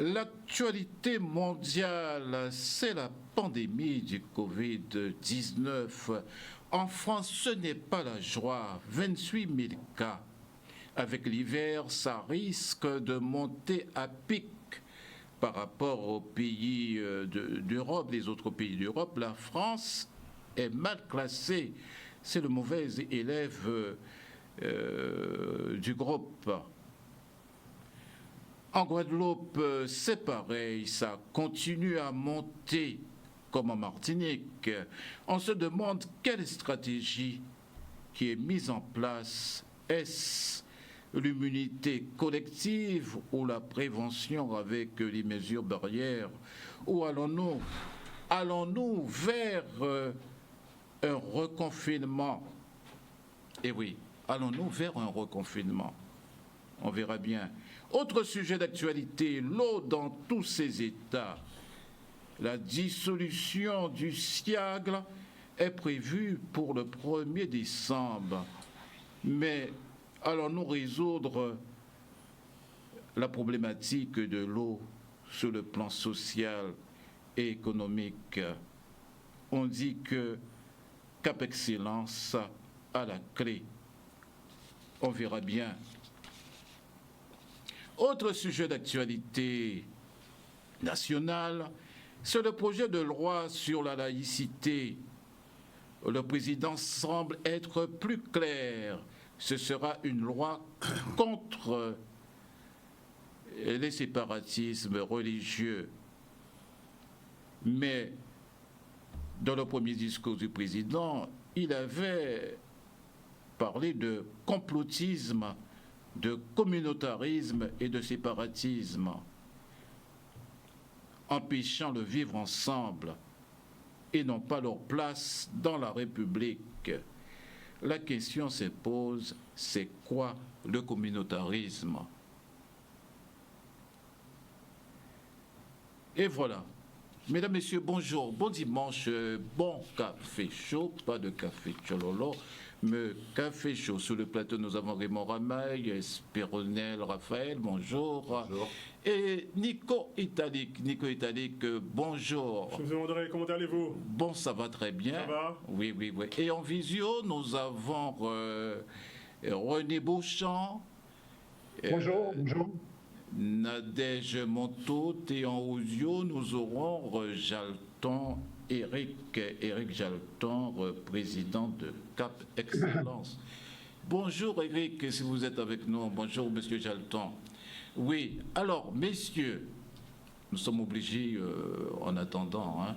L'actualité mondiale, c'est la pandémie du Covid-19. En France, ce n'est pas la joie. 28 000 cas. Avec l'hiver, ça risque de monter à pic par rapport aux pays d'Europe, les autres pays d'Europe. La France est mal classée. C'est le mauvais élève du groupe. En Guadeloupe, c'est pareil, ça continue à monter comme en Martinique. On se demande quelle stratégie qui est mise en place. Est-ce l'immunité collective ou la prévention avec les mesures barrières? Ou allons-nous vers un reconfinement? Eh oui, allons-nous vers un reconfinement? On verra bien. Autre sujet d'actualité, l'eau dans tous ses états. La dissolution du SIAGLE est prévue pour le 1er décembre. Mais allons-nous résoudre la problématique de l'eau sur le plan social et économique? On dit que Cap Excellence a la clé. On verra bien. Autre sujet d'actualité nationale, c'est le projet de loi sur la laïcité. Le président semble être plus clair. Ce sera une loi contre les séparatismes religieux. Mais dans le premier discours du président, il avait parlé de complotisme, de communautarisme et de séparatisme, empêchant le vivre ensemble et n'ont pas leur place dans la République. La question se pose, c'est quoi le communautarisme? Et voilà. Mesdames, Messieurs, bonjour, bon dimanche, bon café chaud, pas de café chololo, mais café chaud. Sur le plateau, nous avons Raymond Ramaille, Espéronel Raphaël, bonjour. Bonjour. Et Nico Italique, bonjour. Je vous demanderai comment allez-vous? Bon, ça va très bien. Ça va? Oui. Et en visio, nous avons René Beauchamp. Bonjour. Nadège Monteau, Théon Ouzio, nous aurons Jalton, Eric Jalton, président de Cap Excellence. Bonjour Eric, si vous êtes avec nous. Bonjour Monsieur Jalton. Oui, alors messieurs, nous sommes obligés, en attendant,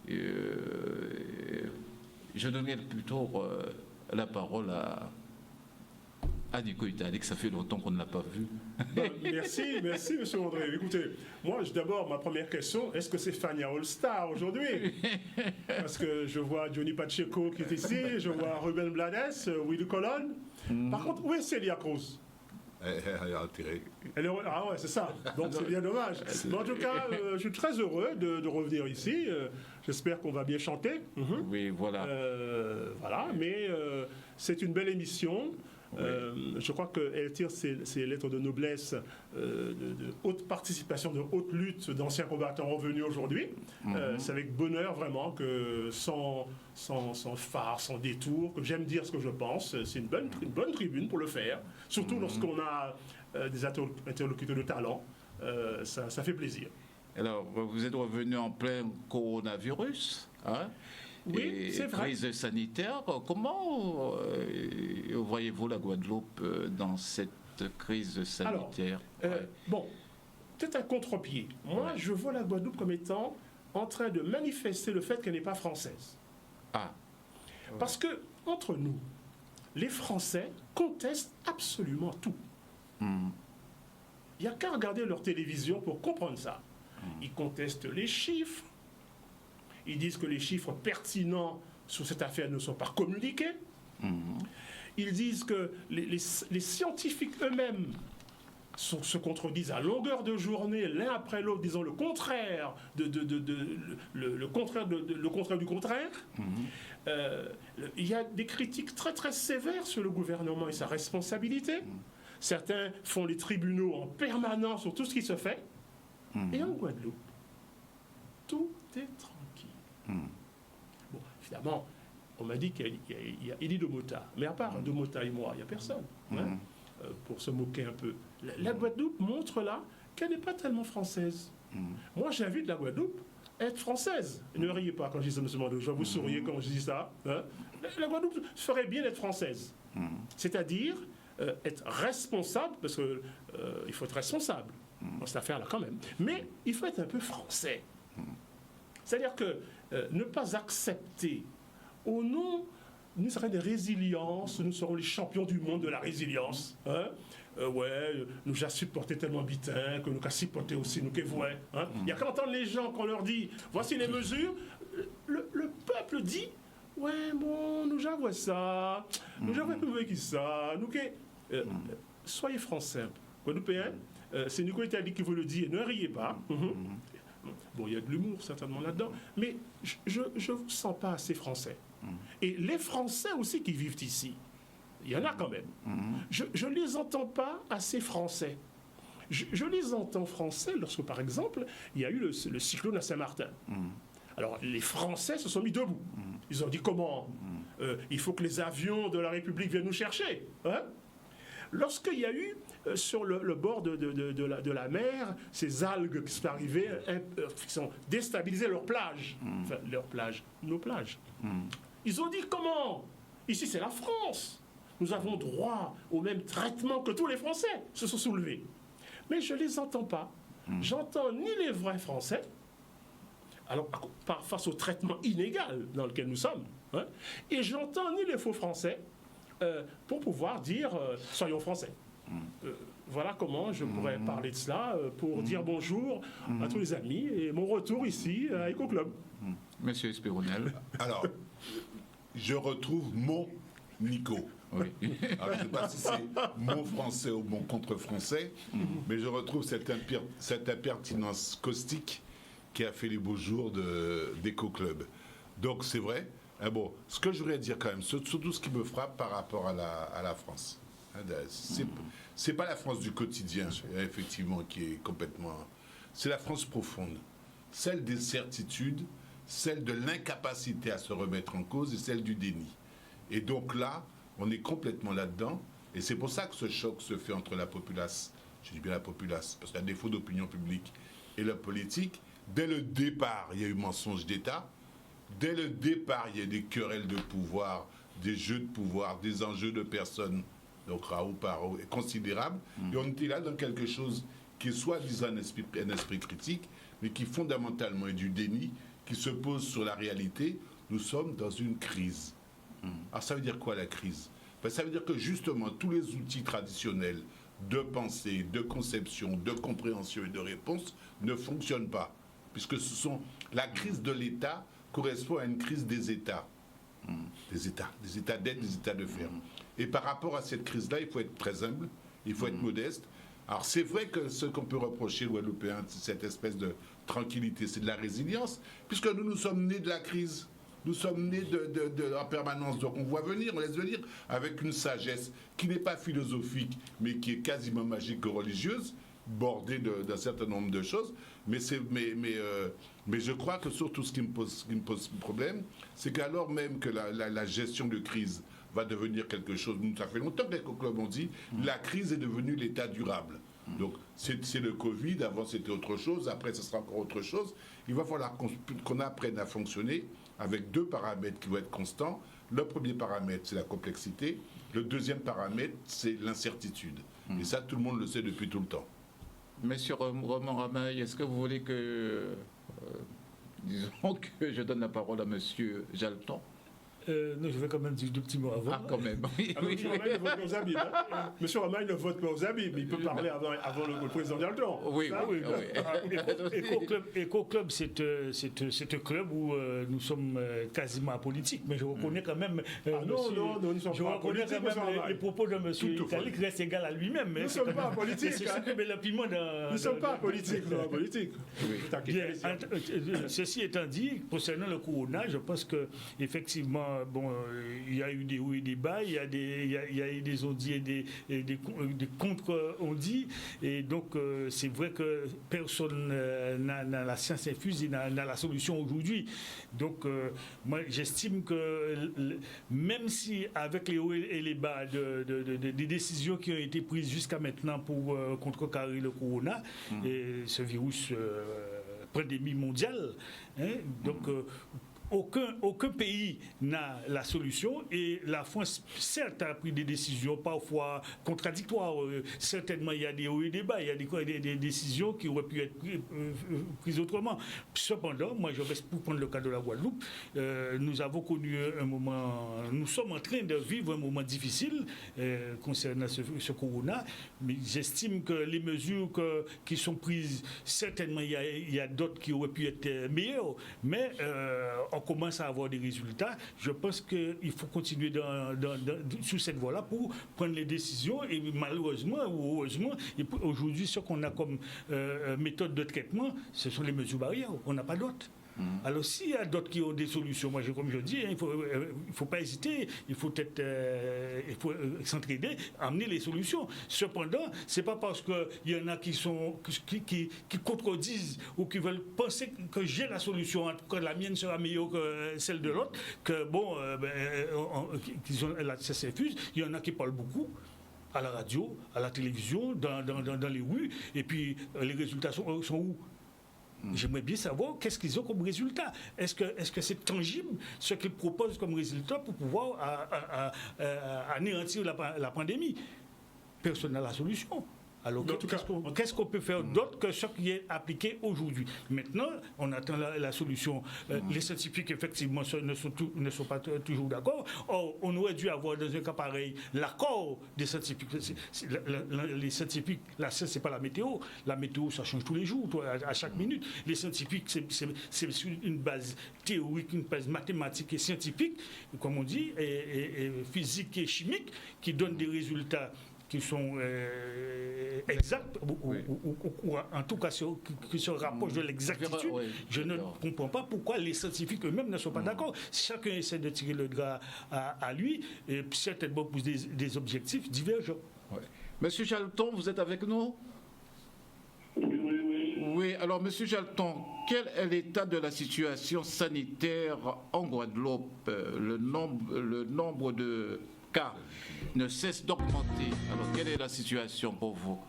je donnerai plutôt la parole à Nico Italique, ça fait longtemps qu'on ne l'a pas vu. Merci, monsieur André. Écoutez, moi, d'abord, ma première question, est-ce que c'est Fania All-Star aujourd'hui? Parce que je vois Johnny Pacheco qui est ici, je vois Ruben Blades, Willy Colon. Par contre, où est Celia Cruz? Elle a retiré. Ah ouais, c'est ça. Donc c'est bien dommage. Mais en tout cas, je suis très heureux de revenir ici. J'espère qu'on va bien chanter. Oui, voilà. Voilà, mais c'est une belle émission. Oui. Je crois qu'elle tire ses lettres de noblesse, de haute participation, de haute lutte d'anciens combattants revenus aujourd'hui. C'est avec bonheur vraiment que sans phare, sans détour, que j'aime dire ce que je pense. C'est une bonne tribune pour le faire, surtout lorsqu'on a des interlocuteurs de talent. Ça fait plaisir. Alors, vous êtes revenu en plein coronavirus, hein? Oui, c'est vrai. Crise sanitaire. Comment voyez-vous la Guadeloupe dans cette crise sanitaire? Alors, bon, peut-être un contre-pied. Moi, je vois la Guadeloupe comme étant en train de manifester le fait qu'elle n'est pas française. Ah. Parce que, entre nous, les Français contestent absolument tout. Il n'y a qu'à regarder leur télévision pour comprendre ça. Ils contestent les chiffres. Ils disent que les chiffres pertinents sur cette affaire ne sont pas communiqués. Ils disent que les scientifiques eux-mêmes se contredisent à longueur de journée, l'un après l'autre, disant le contraire, le contraire du contraire. Il y a des critiques très très sévères sur le gouvernement et sa responsabilité. Certains font les tribunaux en permanence sur tout ce qui se fait. Et en Guadeloupe, tout est tranquille. Bon, évidemment, on m'a dit qu'il y a Elie Domota, mais à part Domota et moi, il n'y a personne. Pour se moquer un peu. La Guadeloupe montre là qu'elle n'est pas tellement française. Moi, j'invite la Guadeloupe à être française. Ne riez pas quand je dis ça, M. Mando. Je vais vous sourire quand je dis ça. La Guadeloupe ferait bien d'être française. C'est-à-dire être responsable, parce qu'il faut être responsable dans cette affaire-là quand même. Mais il faut être un peu français. C'est-à-dire que ne pas accepter au nom d'une certaine résilience, nous serons les champions du monde de la résilience. Nous avons supporté tellement bitin que nous avons supporté aussi nous qui voient. Il n'y a qu'à entendre les gens qu'on leur dit voici les mesures. Le peuple dit ouais, bon, nous avons ça, nous avons un peu qui ça. Soyez français, Guadeloupéens. C'est Nico Italie qui vous le dit et ne riez pas. Bon, il y a de l'humour certainement là-dedans, mais je ne vous sens pas assez français. Et les Français aussi qui vivent ici, il y en a quand même. Je ne les entends pas assez français. Je les entends français lorsque, par exemple, il y a eu le cyclone à Saint-Martin. Alors, les Français se sont mis debout. Ils ont dit comment il faut que les avions de la République viennent nous chercher. Lorsqu'il y a eu sur le bord de la mer ces algues qui sont arrivées, qui ont déstabilisé leur plage, nos plages. Ils ont dit comment? Ici c'est la France. Nous avons droit au même traitement que tous les Français se sont soulevés. Mais je ne les entends pas. J'entends ni les vrais Français, alors face au traitement inégal dans lequel nous sommes, et j'entends ni les faux Français pour pouvoir dire soyons français. Voilà comment je pourrais parler de cela pour dire bonjour à tous les amis et mon retour ici à EcoClub. Monsieur Espironel. Alors, je retrouve mon Nico. Oui. Alors, je ne sais pas si c'est mon français ou mon contre-français, mais je retrouve cette impertinence caustique qui a fait les beaux jours d'EcoClub. Donc, c'est vrai. Bon, ce que je voudrais dire quand même, surtout ce qui me frappe par rapport à la France. C'est pas la France du quotidien, effectivement, qui est complètement... C'est la France profonde. Celle des certitudes, celle de l'incapacité à se remettre en cause et celle du déni. Et donc là, on est complètement là-dedans. Et c'est pour ça que ce choc se fait entre la populace, je dis bien la populace, parce qu'à défaut d'opinion publique et la politique, dès le départ, il y a eu mensonge d'État. Dès le départ, il y a des querelles de pouvoir, des jeux de pouvoir, des enjeux de personnes, donc Raoult par Raoult, considérables. Et on était là dans quelque chose qui est soi-disant un esprit critique, mais qui fondamentalement est du déni, qui se pose sur la réalité. Nous sommes dans une crise. Alors ça veut dire quoi la crise? Ça veut dire que justement tous les outils traditionnels de pensée, de conception, de compréhension et de réponse ne fonctionnent pas. Puisque la crise de l'État correspond à une crise des États. Des États d'aide, des États de fer. Et par rapport à cette crise-là, il faut être très humble, il faut être modeste. Alors c'est vrai que ce qu'on peut reprocher aux Guadeloupéens, cette espèce de tranquillité, c'est de la résilience, puisque nous sommes nés de la crise. Nous sommes nés en permanence, donc on voit venir, on laisse venir, avec une sagesse qui n'est pas philosophique, mais qui est quasiment magique et religieuse, bordée d'un certain nombre de choses. Mais je crois que surtout ce qui me pose problème, c'est qu'alors même que la gestion de crise va devenir quelque chose, nous, ça fait longtemps que les clubs ont dit, la crise est devenue l'état durable. Donc c'est le Covid, avant c'était autre chose, après ce sera encore autre chose. Il va falloir qu'on apprenne à fonctionner avec deux paramètres qui vont être constants. Le premier paramètre, c'est la complexité. Le deuxième paramètre, c'est l'incertitude. Et ça, tout le monde le sait depuis tout le temps. Monsieur Roman Ramaille, est-ce que vous voulez que... disons que je donne la parole à monsieur Jalton? Non, je vais quand même dire deux petits mots avant. Ah, quand même. Oui, Ah, Monsieur Romain ne vote pas aux Habib. Hein. Monsieur Romain ne vote pas aux Habib. Il peut parler avant le président Dalton. Oui, Ça, oui, Éco-Club, c'est un club où nous sommes quasiment apolitiques, mais je reconnais quand même. Non, nous ne sommes je pas reconnais apolitiques, quand même les propos de M. Toutefois. Itali qui reste égal à lui-même. Nous ne sommes pas apolitiques. C'est ce que met le piment dans. Nous ne sommes pas apolitiques. Nous sommes apolitiques. Bien, ceci étant dit, concernant le corona, je pense que effectivement, bon, il y a eu des hauts et des bas, il y a eu des on-dit et des contre-on-dit, et donc c'est vrai que personne n'a la science infuse et n'a la solution aujourd'hui. Donc moi j'estime que même si avec les hauts et les bas des décisions qui ont été prises jusqu'à maintenant pour contrecarrer le corona et ce virus pandémie mondiale, hein, donc aucun pays n'a la solution et la France, certes, a pris des décisions parfois contradictoires. Certainement, il y a des hauts et des bas, il y a des décisions qui auraient pu être prises autrement. Cependant, moi, je reste pour prendre le cas de la Guadeloupe. Nous avons connu un moment, nous sommes en train de vivre un moment difficile concernant ce corona, mais j'estime que les mesures qui sont prises, certainement, il y a d'autres qui auraient pu être meilleures, mais on commence à avoir des résultats. Je pense qu'il faut continuer sur cette voie-là pour prendre les décisions et malheureusement ou heureusement, aujourd'hui, ce qu'on a comme méthode de traitement, ce sont les mesures barrières. On n'a pas d'autres. Alors s'il y a d'autres qui ont des solutions, moi comme je dis, hein, il faut pas hésiter, il faut s'entraider, amener les solutions. Cependant, c'est pas parce qu'il y en a qui contredisent ou qui veulent penser que j'ai la solution, en tout cas la mienne sera meilleure que celle de l'autre, que bon, qu'ils ont la CFUS, il y en a qui parlent beaucoup à la radio, à la télévision, dans les rues, et puis les résultats sont où? J'aimerais bien savoir qu'est-ce qu'ils ont comme résultat. Est-ce que c'est tangible ce qu'ils proposent comme résultat pour pouvoir anéantir la pandémie? Personne n'a la solution. Alors, qu'est-ce qu'on peut faire d'autre que ce qui est appliqué aujourd'hui? Maintenant, on attend la solution. Les scientifiques, effectivement, ne sont pas toujours d'accord. Or, on aurait dû avoir, dans un cas pareil, l'accord des scientifiques. Les scientifiques, la science, ce n'est pas la météo. La météo, ça change tous les jours, à chaque minute. Les scientifiques, c'est sur une base théorique, une base mathématique et scientifique, comme on dit, et physique et chimique, qui donnent des résultats qui sont exacts, ou en tout cas qui se rapprochent de l'exactitude. Je ne comprends pas pourquoi les scientifiques eux-mêmes ne sont pas d'accord. Chacun essaie de tirer le drap à lui, et certainement pour des objectifs divergents. Monsieur Jalton, vous êtes avec nous? Oui, alors Monsieur Jalton, quel est l'état de la situation sanitaire en Guadeloupe? Le nombre de cas ne cesse d'augmenter. Alors, quelle est la situation pour vous?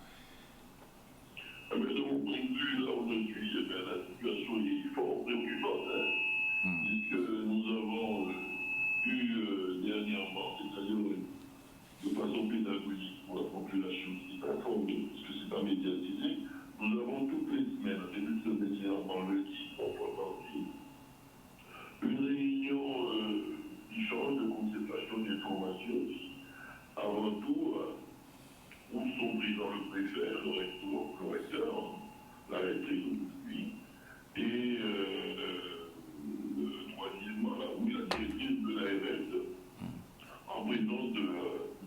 De mon point de vue, là où je suis, la situation est fort préoccupante, puisque nous avons eu dernièrement, c'est-à-dire de façon pédagogique pour la population qui est informée, parce que ce n'est pas médiatisé, nous avons toutes les semaines, et nous sommes dernièrement le 10, une réunion d'échange de concertation d'informations. Avant tout, où sont présents le préfet, le recteur, la rectrice aujourd'hui, et troisièmement, la directrice de l'ARS, en présence du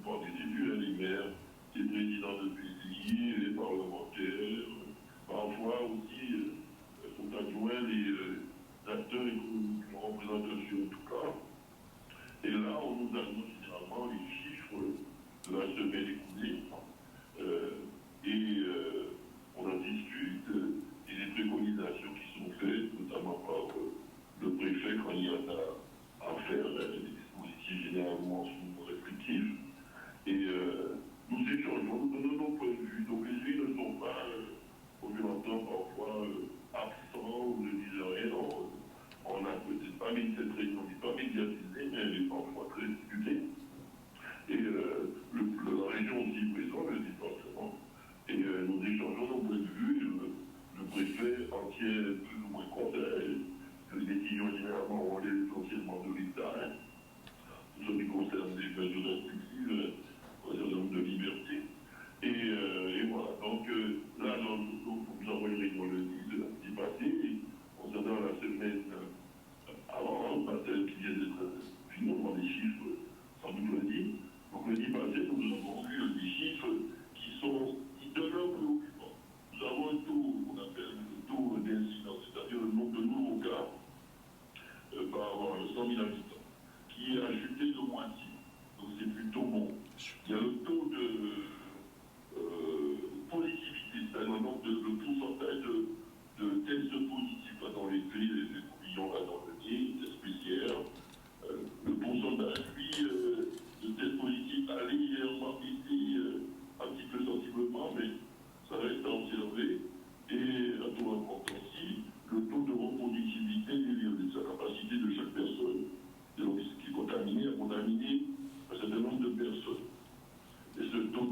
participant, les maires, les présidents de pays, les parlementaires, parfois aussi sont adjoints les acteurs de représentation en tout cas. Et là, on nous annonce généralement les chiffres de la semaine écoulée on en discute et les préconisations qui sont faites, notamment par le préfet quand il y en a à faire, les dispositifs généralement sont restrictifs. Et nous échangeons, nous donnons nos points de vue. Donc les filles ne sont pas, comme je l'entends parfois, absents ou ne disent rien. On n'a peut-être pas mis cette réunion, n'est pas médiatisée, mais elle est parfois très discutée. Et la région aussi présente, le département. Et nous échangeons nos points de vue. Le préfet en tient plus ou moins compte. Les décisions généralement relèvent essentiellement de l'État.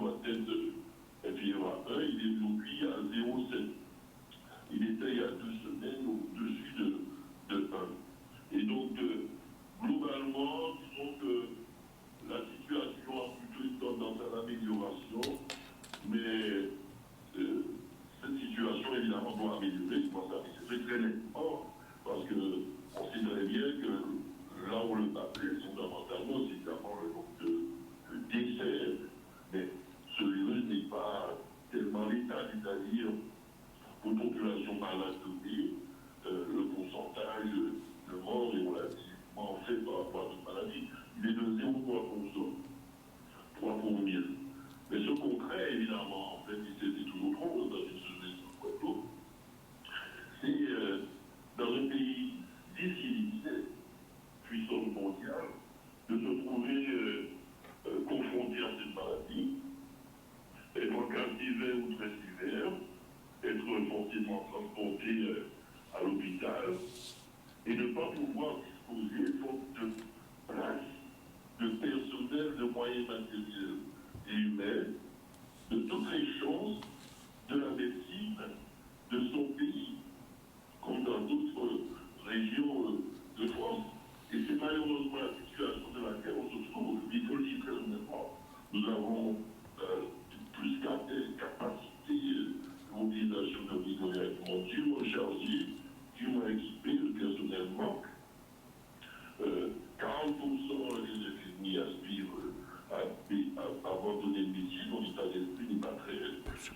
atteinte inférieure à 1, il est aujourd'hui à 0,7. Il était il y a 2 semaines au-dessus de 1. Et donc, globalement, disons que la situation a plutôt une tendance à l'amélioration, mais cette situation, évidemment, doit améliorer, c'est très nettement, parce qu'on sait très bien que là où le bas blesse, fondamentalement, c'est d'abord le nombre de décès, mais ce virus n'est pas tellement létal, c'est-à-dire, pour une population malade donnée, le pourcentage de morts est relativement faible par rapport à cette maladie. Il est de 0,3%, 3 pour 1000. Mais ce qu'on crée, évidemment, en fait, c'est toujours trop dans une société de Poitou, c'est dans un pays décivilisé, puissance mondiale, de se trouver confronté à cette maladie, être en cas sévère ou très sévère, être forcément transporté à l'hôpital et ne pas pouvoir disposer faute de place, de personnel, de moyens matériels et humains, de toutes les chances de la médecine de son pays, comme dans d'autres régions de France. Et c'est malheureusement la situation de laquelle on se trouve. Il faut le dire très honnêtement. Nous avons plus qu'à capacité de mobilisation de médicaments dûment chargés, dûment équipés, le personnel manque. 40% des infirmiers aspirent à abandonner le métier, mon état d'esprit n'est pas très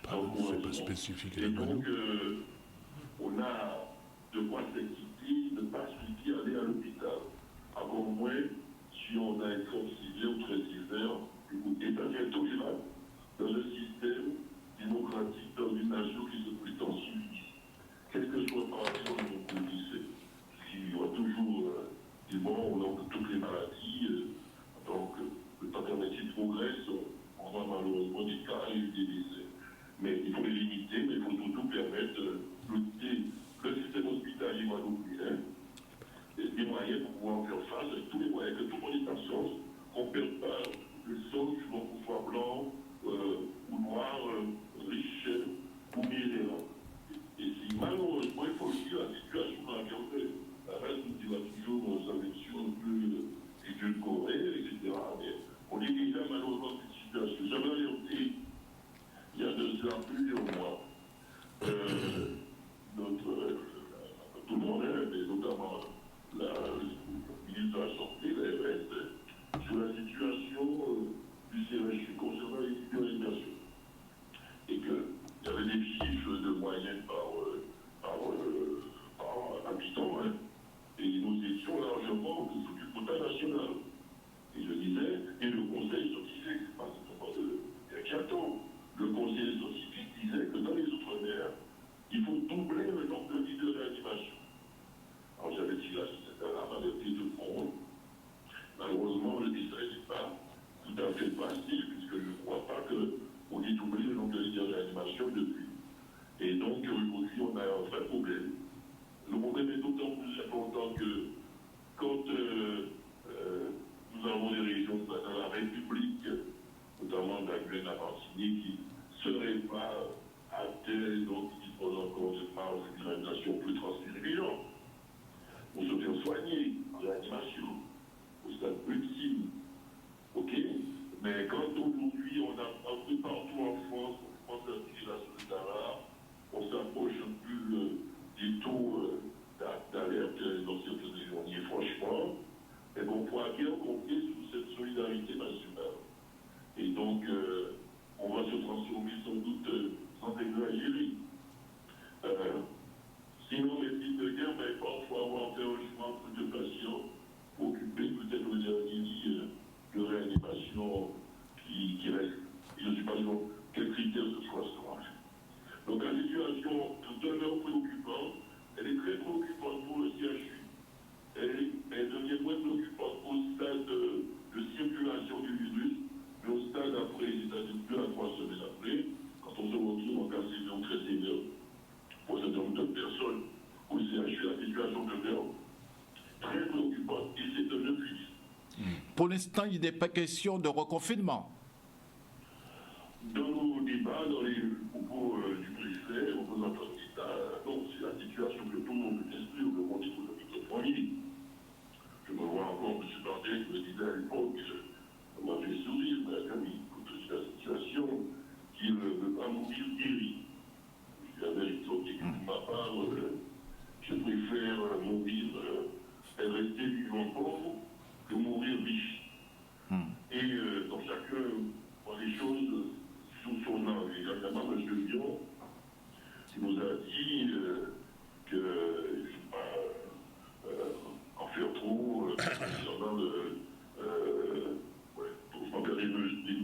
pas spécifique. Et donc, on a de quoi s'inquiéter, ne pas suffire à aller à l'hôpital. Encore moins si on a une forme sévère ou très sévère, et ça devient tolérable dans un système démocratique, dans une nation qui se prétend civilisée. Quel que soit par exemple mon police, il y aura toujours des morts au nom de toutes les maladies. Donc, le temps qu'un métier progresse, on voit malheureusement des cas et des décès. Mais il faut les limiter, mais il faut surtout permettre le système hospitalier guadeloupéen des moyens pour pouvoir faire face avec tous les moyens, que tout le monde ait absence, qu'on ne perde pas le sol suivant qu'on soit blanc ou noir, riche ou misérable. Et si malheureusement, il faut le dire, la situation dans laquelle on reste, on dira toujours sa version un peu édulcorée, etc. Mais on est déjà malheureusement dans cette situation. J'avais alerté il y a de cela plusieurs mois tout le monde, mais notamment le ministre de la Santé, l'ARS, sur la situation du CHU concernant les études de réanimation. Et qu'il y avait des chiffres de moyenne par habitant, et nous étions largement au-dessous du quota national. Et je disais, et le conseil scientifique, c'est pas simplement de Caton, le conseil scientifique disait que dans les Outre-mer, il faut doubler le nombre de lits de réanimation. Alors j'avais dit là, c'était un alerté tout le monde. Malheureusement, le décret n'est pas tout à fait passé, puisque je ne crois pas qu'on ait doublé le nombre de lits de réanimation depuis. Et donc aujourd'hui, on a un vrai problème. Le problème est d'autant plus important que quand nous avons des régions dans la République, notamment de la Guyane, la Martinique, qui ne seraient pas atteints, donc qui disposent encore de marge de réanimation, plus transférer les gens pour se faire soigner en réanimation, au stade ultime. OK? Mais quand aujourd'hui on a un peu partout en France, on commence à tirer la sonnette d'alarme, on s'approche un peu des taux d'alerte dans certaines régions. Et franchement, on pourra bien compter sur cette solidarité nationale. Et donc, on va se transformer sans doute, sans exagérer. Sinon, médecine de guerre, parfois avoir fait un choix entre deux patients, occuper peut-être le dernier lit de réanimation qui reste. Je ne suis pas sûr quels critères ce soit sera. Donc la situation demeure préoccupante, elle est très préoccupante pour le CHU. Elle devient moins préoccupante au stade de circulation du virus, mais au stade après, c'est-à-dire 2 à 3 semaines après, quand on se retrouve en cas sévère ou très sévère, pour un certain nombre de personnes au CHU, la situation demeure très préoccupante et c'est un euphémisme. Pour l'instant, il n'est pas question de reconfinement. pas dans les propos du préfet, représentant de l'État. Non, c'est la situation que tout le monde peut instruire, le monde économique de famille. Je me vois encore M. Bardet qui me disait à l'époque, ça m'a fait sourire, mais comme il écoute la situation, qu'il ne veut pas mourir guéri. Je lui avais expliqué que de ma part, je préfère mourir et rester vivant pauvre que mourir riche. Et donc chacun voit les choses sous son angle. Et évidemment, M. Lyon, qui nous a dit que je ne sais pas en faire trop concernant pour faire des mesures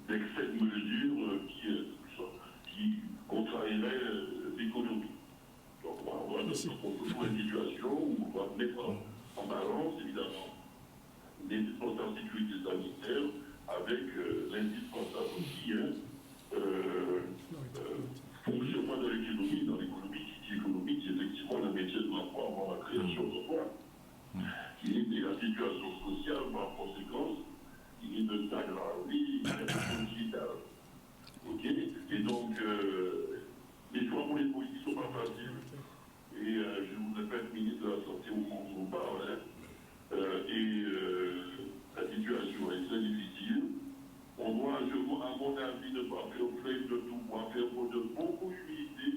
d'excès de mesures qui contrarieraient l'économie. Donc on va trouver une situation où on va mettre en balance, évidemment, l'indispensable sécurité sanitaire avec l'indispensable aussi fonctionnement de l'économie. Dans l'économie, qui dit économie, c'est effectivement le métier de l'emploi avant la création d'emploi. Il est la situation sociale, par conséquence, il est de s'aggraver, il est digitale. Ok. Et donc, les choix pour les politiques ne sont pas faciles. Et je vous répète, ministre de la Santé, au moment où on parle, la situation est très difficile. On doit, à mon avis, ne pas faire flèche de tout, on doit faire preuve de beaucoup d'humilité,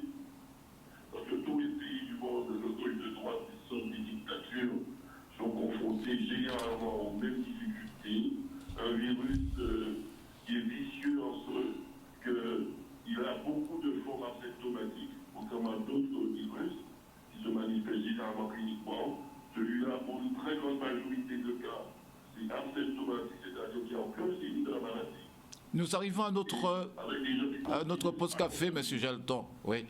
parce que tous les pays du monde, de l'autorité de droite, qui sont des dictatures, sont confrontés généralement aux mêmes difficultés. Un virus qui est vicieux en ce qu'il a beaucoup de formes asymptomatiques, contrairement à d'autres virus qui se manifestent généralement cliniquement. Celui-là, pour une très grande majorité de cas, c'est asymptomatique, c'est-à-dire qu'il n'y a aucun signe de la maladie. Nous arrivons à notre pause café, M. Jalton. Oui.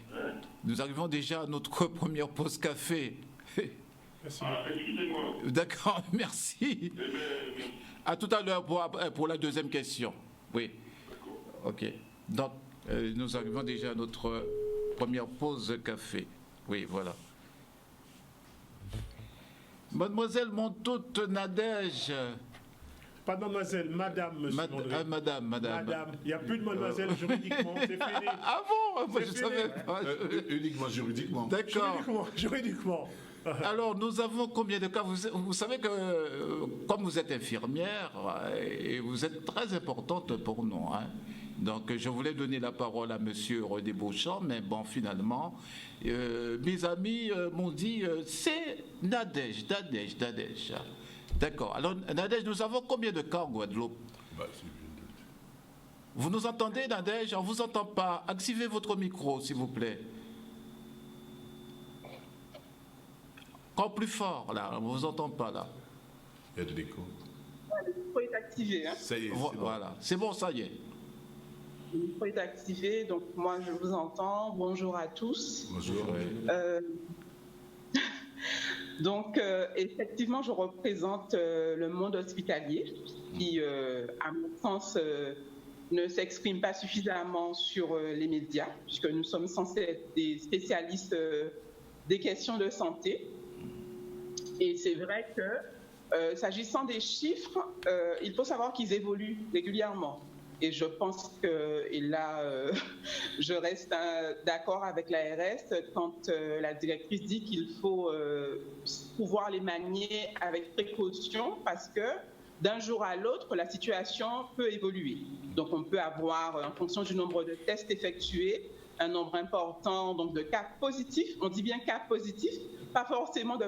Nous arrivons déjà à notre première pause café. Excusez-moi. D'accord, merci. À tout à l'heure pour la deuxième question. Oui. Ok. Donc, nous arrivons déjà à notre première pause café. Oui, voilà. Mademoiselle Montoute Nadège. Pas mademoiselle, madame, monsieur André. Madame. Madame. Il n'y a plus de mademoiselle juridiquement, c'est fini. Ah bon? Moi, je ne savais pas. Uniquement juridiquement. D'accord. Juridiquement. Alors, nous avons combien de cas? Vous savez que, comme vous êtes infirmière, et vous êtes très importante pour nous, hein. Donc, je voulais donner la parole à M. René Beauchamp, mais bon, finalement, mes amis m'ont dit, c'est Nadège. D'accord. Alors, Nadège, nous avons combien de cas en Guadeloupe? Vous nous entendez, Nadège? On ne vous entend pas. Activez votre micro, s'il vous plaît. Encore plus fort, là. On ne vous entend pas, là. Il y a de l'écho. Le micro est activé. Hein. Ça y est, Voilà. C'est bon, ça y est. Le micro est activé, donc moi je vous entends. Bonjour à tous. Bonjour. Donc, effectivement, je représente le monde hospitalier qui, à mon sens, ne s'exprime pas suffisamment sur les médias, puisque nous sommes censés être des spécialistes des questions de santé. Et c'est vrai que, s'agissant des chiffres, il faut savoir qu'ils évoluent régulièrement. Et je pense que, et là, je reste d'accord avec l'ARS quand la directrice dit qu'il faut pouvoir les manier avec précaution parce que d'un jour à l'autre, la situation peut évoluer. Donc, on peut avoir, en fonction du nombre de tests effectués, un nombre important donc, de cas positifs. On dit bien cas positifs, pas forcément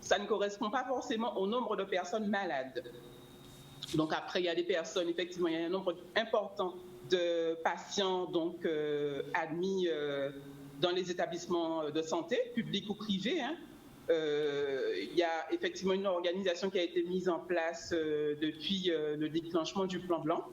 ça ne correspond pas forcément au nombre de personnes malades. Donc après, il y a des personnes, effectivement, il y a un nombre important de patients donc, admis dans les établissements de santé, publics ou privés. Hein. Il y a effectivement une organisation qui a été mise en place depuis le déclenchement du plan blanc.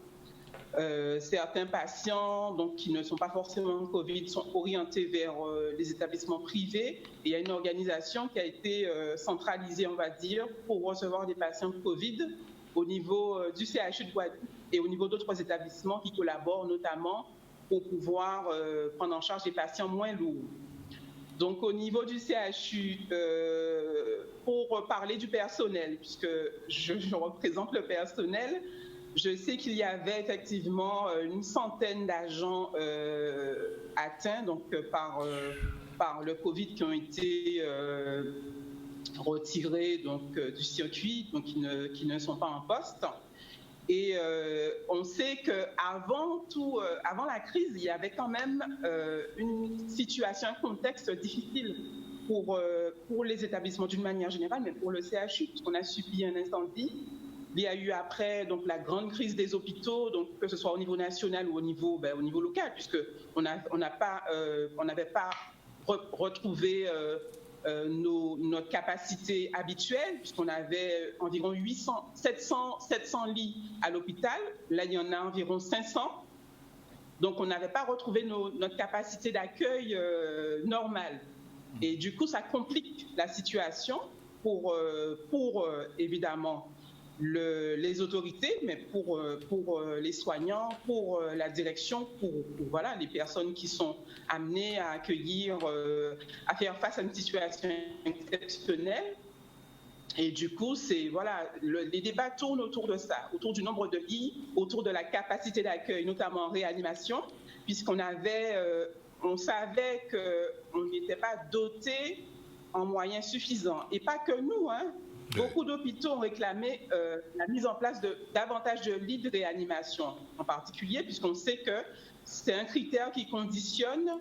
Certains patients donc, qui ne sont pas forcément Covid sont orientés vers les établissements privés. Et il y a une organisation qui a été centralisée, on va dire, pour recevoir des patients Covid au niveau du CHU de Guadeloupe et au niveau d'autres établissements qui collaborent notamment pour pouvoir prendre en charge des patients moins lourds. Donc au niveau du CHU, pour parler du personnel, puisque je représente le personnel, Je sais qu'il y avait effectivement une centaine d'agents atteints donc, par le Covid qui ont été retirés donc, du circuit, donc qui ne sont pas en poste. Et on sait qu'avant avant la crise, il y avait quand même une situation, un contexte difficile pour les établissements d'une manière générale, mais pour le CHU, puisqu'on a subi un incendie. Il y a eu après donc, la grande crise des hôpitaux, donc, que ce soit au niveau national ou au niveau local, puisqu'on n'avait pas retrouvé notre capacité habituelle, puisqu'on avait environ 700 lits à l'hôpital. Là, il y en a environ 500. Donc, on n'avait pas retrouvé notre capacité d'accueil normale. Et du coup, ça complique la situation pour évidemment, les autorités, mais pour les soignants, pour la direction, pour voilà, les personnes qui sont amenées à accueillir, à faire face à une situation exceptionnelle. Et du coup, les débats tournent autour de ça, autour du nombre de lits, autour de la capacité d'accueil, notamment en réanimation, puisqu'on on savait qu'on n'était pas doté en moyens suffisants. Et pas que nous, hein. Beaucoup d'hôpitaux ont réclamé la mise en place de davantage de lits de réanimation, en particulier, puisqu'on sait que c'est un critère qui conditionne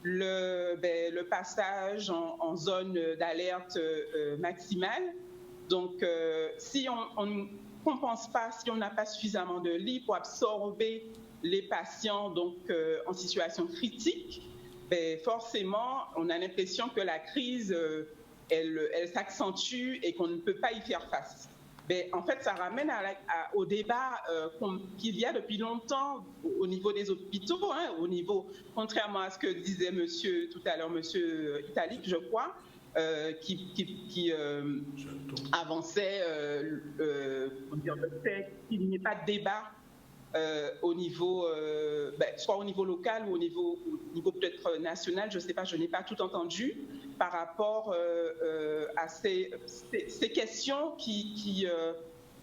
le passage en zone d'alerte maximale. Donc, si on ne compense pas, si on n'a pas suffisamment de lits pour absorber les patients donc, en situation critique, forcément, on a l'impression que la crise... Elle s'accentue et qu'on ne peut pas y faire face. En fait, ça ramène au débat qu'il y a depuis longtemps au niveau des hôpitaux, hein, contrairement à ce que disait tout à l'heure monsieur Italique, je crois, qui avançait le fait qu'il n'y ait pas de débat au niveau, soit au niveau local ou au niveau peut-être national, je ne sais pas, je n'ai pas tout entendu par rapport à ces questions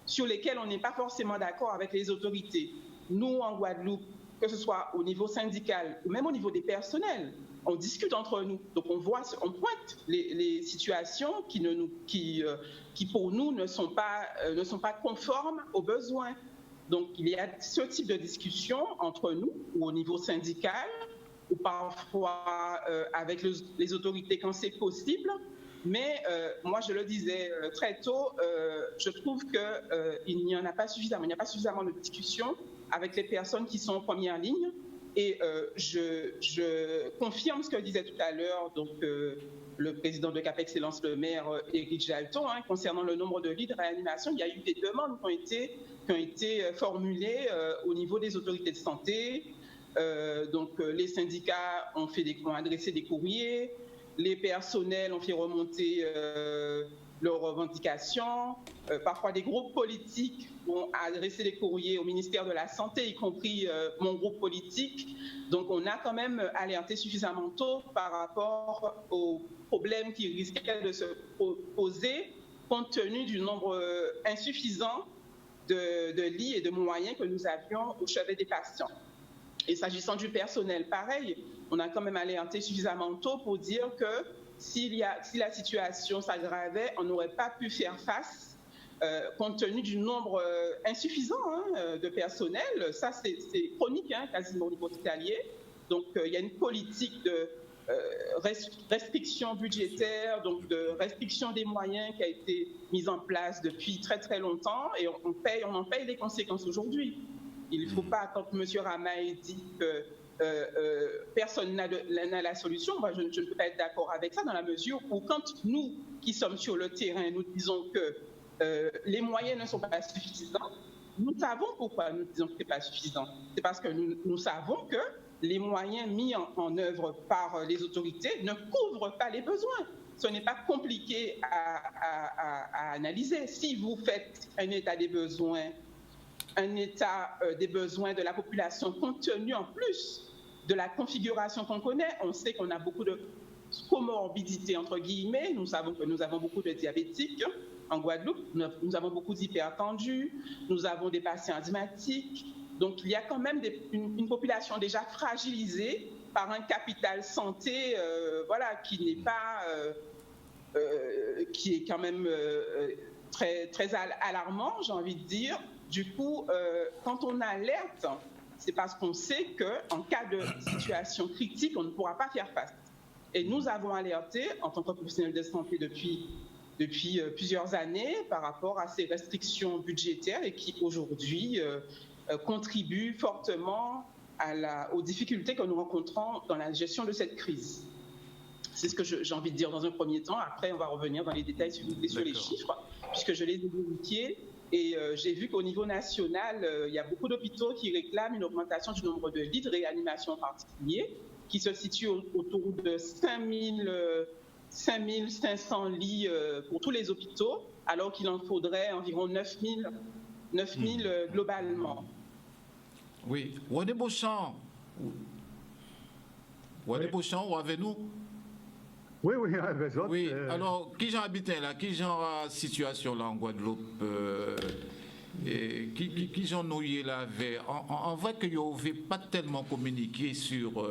sur lesquelles on n'est pas forcément d'accord avec les autorités. Nous, en Guadeloupe, que ce soit au niveau syndical ou même au niveau des personnels, on discute entre nous. Donc on pointe les situations qui pour nous ne sont pas conformes aux besoins. Donc, il y a ce type de discussion entre nous, ou au niveau syndical, ou parfois avec les autorités quand c'est possible. Mais moi, je le disais très tôt, je trouve qu'il n'y en a pas suffisamment. Il n'y a pas suffisamment de discussion avec les personnes qui sont en première ligne. Et je confirme ce que disait tout à l'heure donc, le président de Cap Excellence, le maire Éric Jalton, hein, concernant le nombre de lits de réanimation. Il y a eu des demandes qui ont été formulées au niveau des autorités de santé. Donc, les syndicats ont adressé des courriers, les personnels ont fait remonter leurs revendications. Parfois, des groupes politiques ont adressé des courriers au ministère de la Santé, y compris mon groupe politique. Donc, on a quand même alerté suffisamment tôt par rapport aux problèmes qui risquaient de se poser compte tenu du nombre insuffisant de lits et de moyens que nous avions au chevet des patients. Et s'agissant du personnel, pareil, on a quand même alerté suffisamment tôt pour dire que si la situation s'aggravait, on n'aurait pas pu faire face compte tenu du nombre insuffisant de personnel. Ça, c'est chronique, hein, quasiment au niveau hospitalier. Donc, il y a une politique de restriction budgétaire, donc de restriction des moyens qui a été mise en place depuis très, très longtemps et on en paye les conséquences aujourd'hui. Il ne faut pas, quand M. Ramaille dit que personne n'a la solution, moi, je ne peux pas être d'accord avec ça dans la mesure où quand nous qui sommes sur le terrain, nous disons que les moyens ne sont pas suffisants, nous savons pourquoi nous disons que ce n'est pas suffisant. C'est parce que nous savons que les moyens mis en œuvre par les autorités ne couvrent pas les besoins. Ce n'est pas compliqué à analyser. Si vous faites un état des besoins, de la population compte tenu en plus de la configuration qu'on connaît, on sait qu'on a beaucoup de comorbidités entre guillemets, nous savons que nous avons beaucoup de diabétiques, en Guadeloupe. Nous avons beaucoup d'hypertendus, nous avons des patients asthmatiques. Donc, il y a quand même une population déjà fragilisée par un capital santé qui n'est pas... qui est quand même très, très alarmant, j'ai envie de dire. Du coup, quand on alerte, c'est parce qu'on sait qu'en cas de situation critique, on ne pourra pas faire face. Et nous avons alerté, en tant que professionnels de santé depuis plusieurs années, par rapport à ces restrictions budgétaires et qui, aujourd'hui, contribuent fortement aux difficultés que nous rencontrons dans la gestion de cette crise. C'est ce que j'ai envie de dire dans un premier temps. Après, on va revenir dans les détails sur les chiffres, puisque je les ai vérifiés. Et j'ai vu qu'au niveau national, il y a beaucoup d'hôpitaux qui réclament une augmentation du nombre de lits de réanimation en particulier, qui se situe autour de 5500 lits pour tous les hôpitaux, alors qu'il en faudrait environ 9000 globalement. Oui. René Beauchamp. René Beauchamp, où avez-nous? Oui, avec autres. Oui, alors, qui j'en habite là? Qui j'en a situation là en Guadeloupe? Qui j'en nouillé là avec? En vrai que vous n'avez pas tellement communiqué sur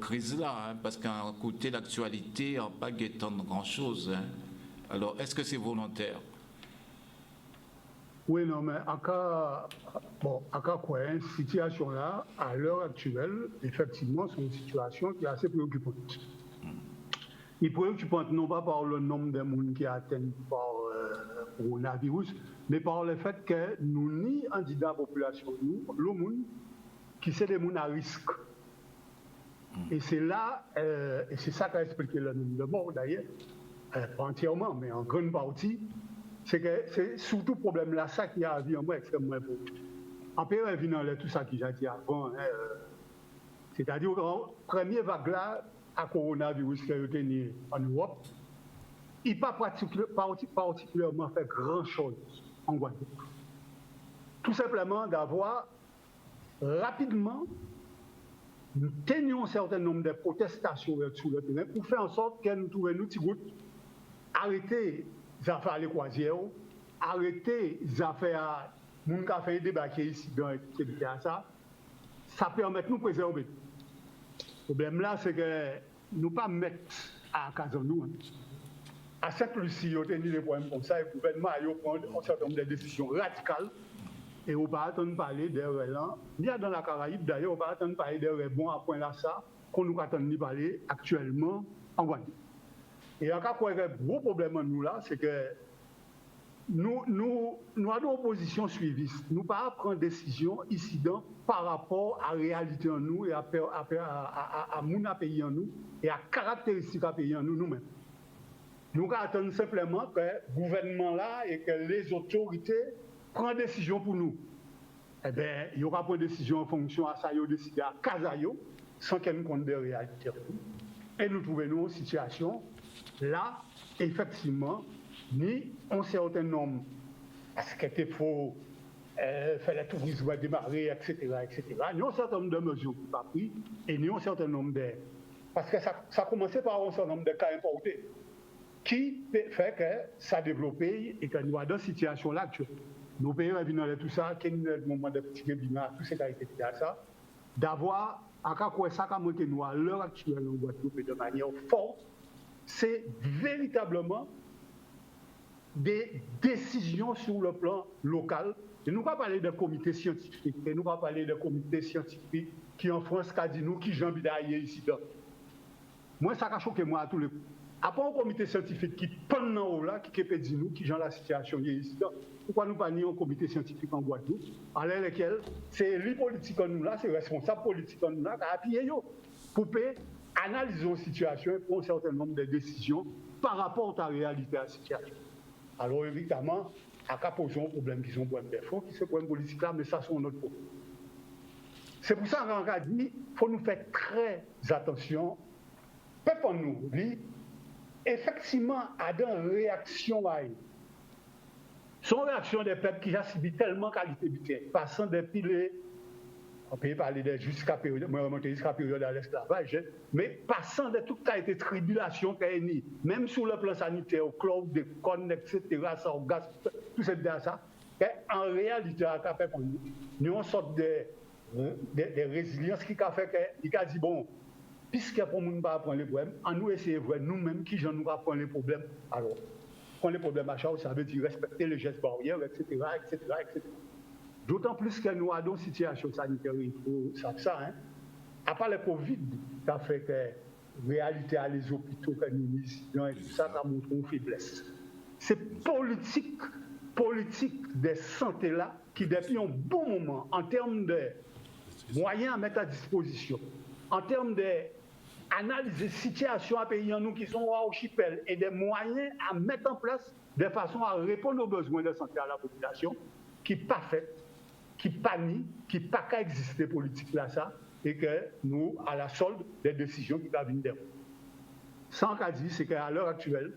crise là, hein, parce qu'à côté l'actualité, on n'a pas guettant de grand-chose. Hein. Alors, est-ce que c'est volontaire? Oui, non, mais à quoi, une situation là, à l'heure actuelle, effectivement, c'est une situation qui est assez préoccupante. Il est préoccupante non pas par le nombre de gens qui atteignent par le coronavirus, mais par le fait que nous ni candidats à la population, nous, le monde, qui c'est des gens à risque. Et c'est là, et c'est ça qu'a expliqué le nombre de morts d'ailleurs, pas entièrement, mais en grande partie. C'est que c'est surtout le problème là, ça qui a vu en moi extrêmement important. En prévenant tout ça que j'ai dit avant, c'est-à-dire que la première vague là, à coronavirus qui a été en Europe, il n'a pas particulièrement fait grand-chose en Guadeloupe. Tout simplement d'avoir rapidement tenu un certain nombre de protestations sur le terrain pour faire en sorte que nous trouvions nous petits groupes, arrêter les affaires les croisières, arrêter les affaires moun ka fait débarquer ici dans ça permet de nous préserver. Le problème là, c'est que nous ne pas mettre à casa nous. À Sainte-Lucie, on a tenu des problèmes comme ça, et le gouvernement a pris un certain nombre de décisions radicales. Et on ne va pas attendre parler des relents. Ni dans la Caraïbe, d'ailleurs, on ne va pas attendre parler des bons à point là, ça, qu'on nous attend de parler actuellement en Guadeloupe. Et encore un gros problème nous là, c'est que nous avons une opposition suiviste. Nous ne pas prendre décision ici par rapport à la réalité en nous et à mon pays en nous et à caractéristiques à pays en nous-mêmes. Nous attendons simplement que le gouvernement là et que les autorités prennent décision pour nous. Eh bien, il y aura pas de décision en fonction à ça, ils ont décidé à Casayo, sans qu'elle nous compte des réalités. Et nous trouvons une situation là, effectivement, ni un certain nombre, parce qu'il faut faire le tourisme démarrer, etc., ni un certain nombre de mesures qui ne sont pas prises, et ni un certain nombre de... Parce que ça a commencé par un certain nombre de cas importés, qui fait que ça a développé et que nous sommes dans cette situation-là actuelle. Nos pays reviennent de tout ça, qui est le moment de petit bilan, tout ce qui a été fait à ça, d'avoir, à quoi ça a monté nous à l'heure actuelle en Guadeloupe de manière forte, c'est véritablement des décisions sur le plan local. Et nous ne pas parler de comités scientifiques, et nous ne pas parler de comités scientifiques qui en France, qui nous, qui j'en bidaillé ici. Moi, ça a choqué moi à tous les coups. Après un comité scientifique qui prend en haut là, qui peut dire nous, qui j'en la situation ici. Pourquoi nous pas un comité scientifique en Guadeloupe, à lequel c'est les politiques en nous là, c'est les responsables politiques en nous là, qui a appuyé pour analyser la situation et prendre un certain nombre de décisions par rapport à la réalité de la situation. Alors évidemment, à cas poser un problème qui sont problème défaut, qui sont problème politique là, mais ça c'est un autre problème. C'est pour ça qu'on a dit, il faut nous faire très attention. Peuple en nous, lui, effectivement, a une réaction à elle. Son réaction des peuples qui a subi tellement qualité du terrain, passant depuis on peut parler de jusqu'à période, moi remonter jusqu'à période de l'esclavage, mais passant de tout cas été tribulation qu'il y a eu, même sur le plan sanitaire, au cloud, des connes, etc., ça, au gaz, tout ça, en réalité, ça fait qu'on nous une sorte de résilience qui a fait qu'il a dit bon, puisque pour nous pas prendre les problèmes, en nous essayer voir nous-mêmes qui j'en nous pas prendre les problèmes. Alors, prendre les problèmes à charge, ça veut dire respecter les gestes barrières, etc., etc., etc. D'autant plus que nous avons une situation sanitaire, il faut ça, hein. À part le Covid, ça fait que la réalité à les hôpitaux que nous visitons et tout ça, ça montre une faiblesse. C'est politique de santé là qui, depuis un bon moment, en termes de moyens à mettre à disposition, en termes d'analyse de situation à pays en nous qui sont au archipel et des moyens à mettre en place de façon à répondre aux besoins de santé à la population, qui n'est pas fait, qui panie, qui n'a pas qu'à exister politique là, ça, et que nous, à la solde des décisions qui doivent venir. Sans qu'à dire, c'est qu'à l'heure actuelle,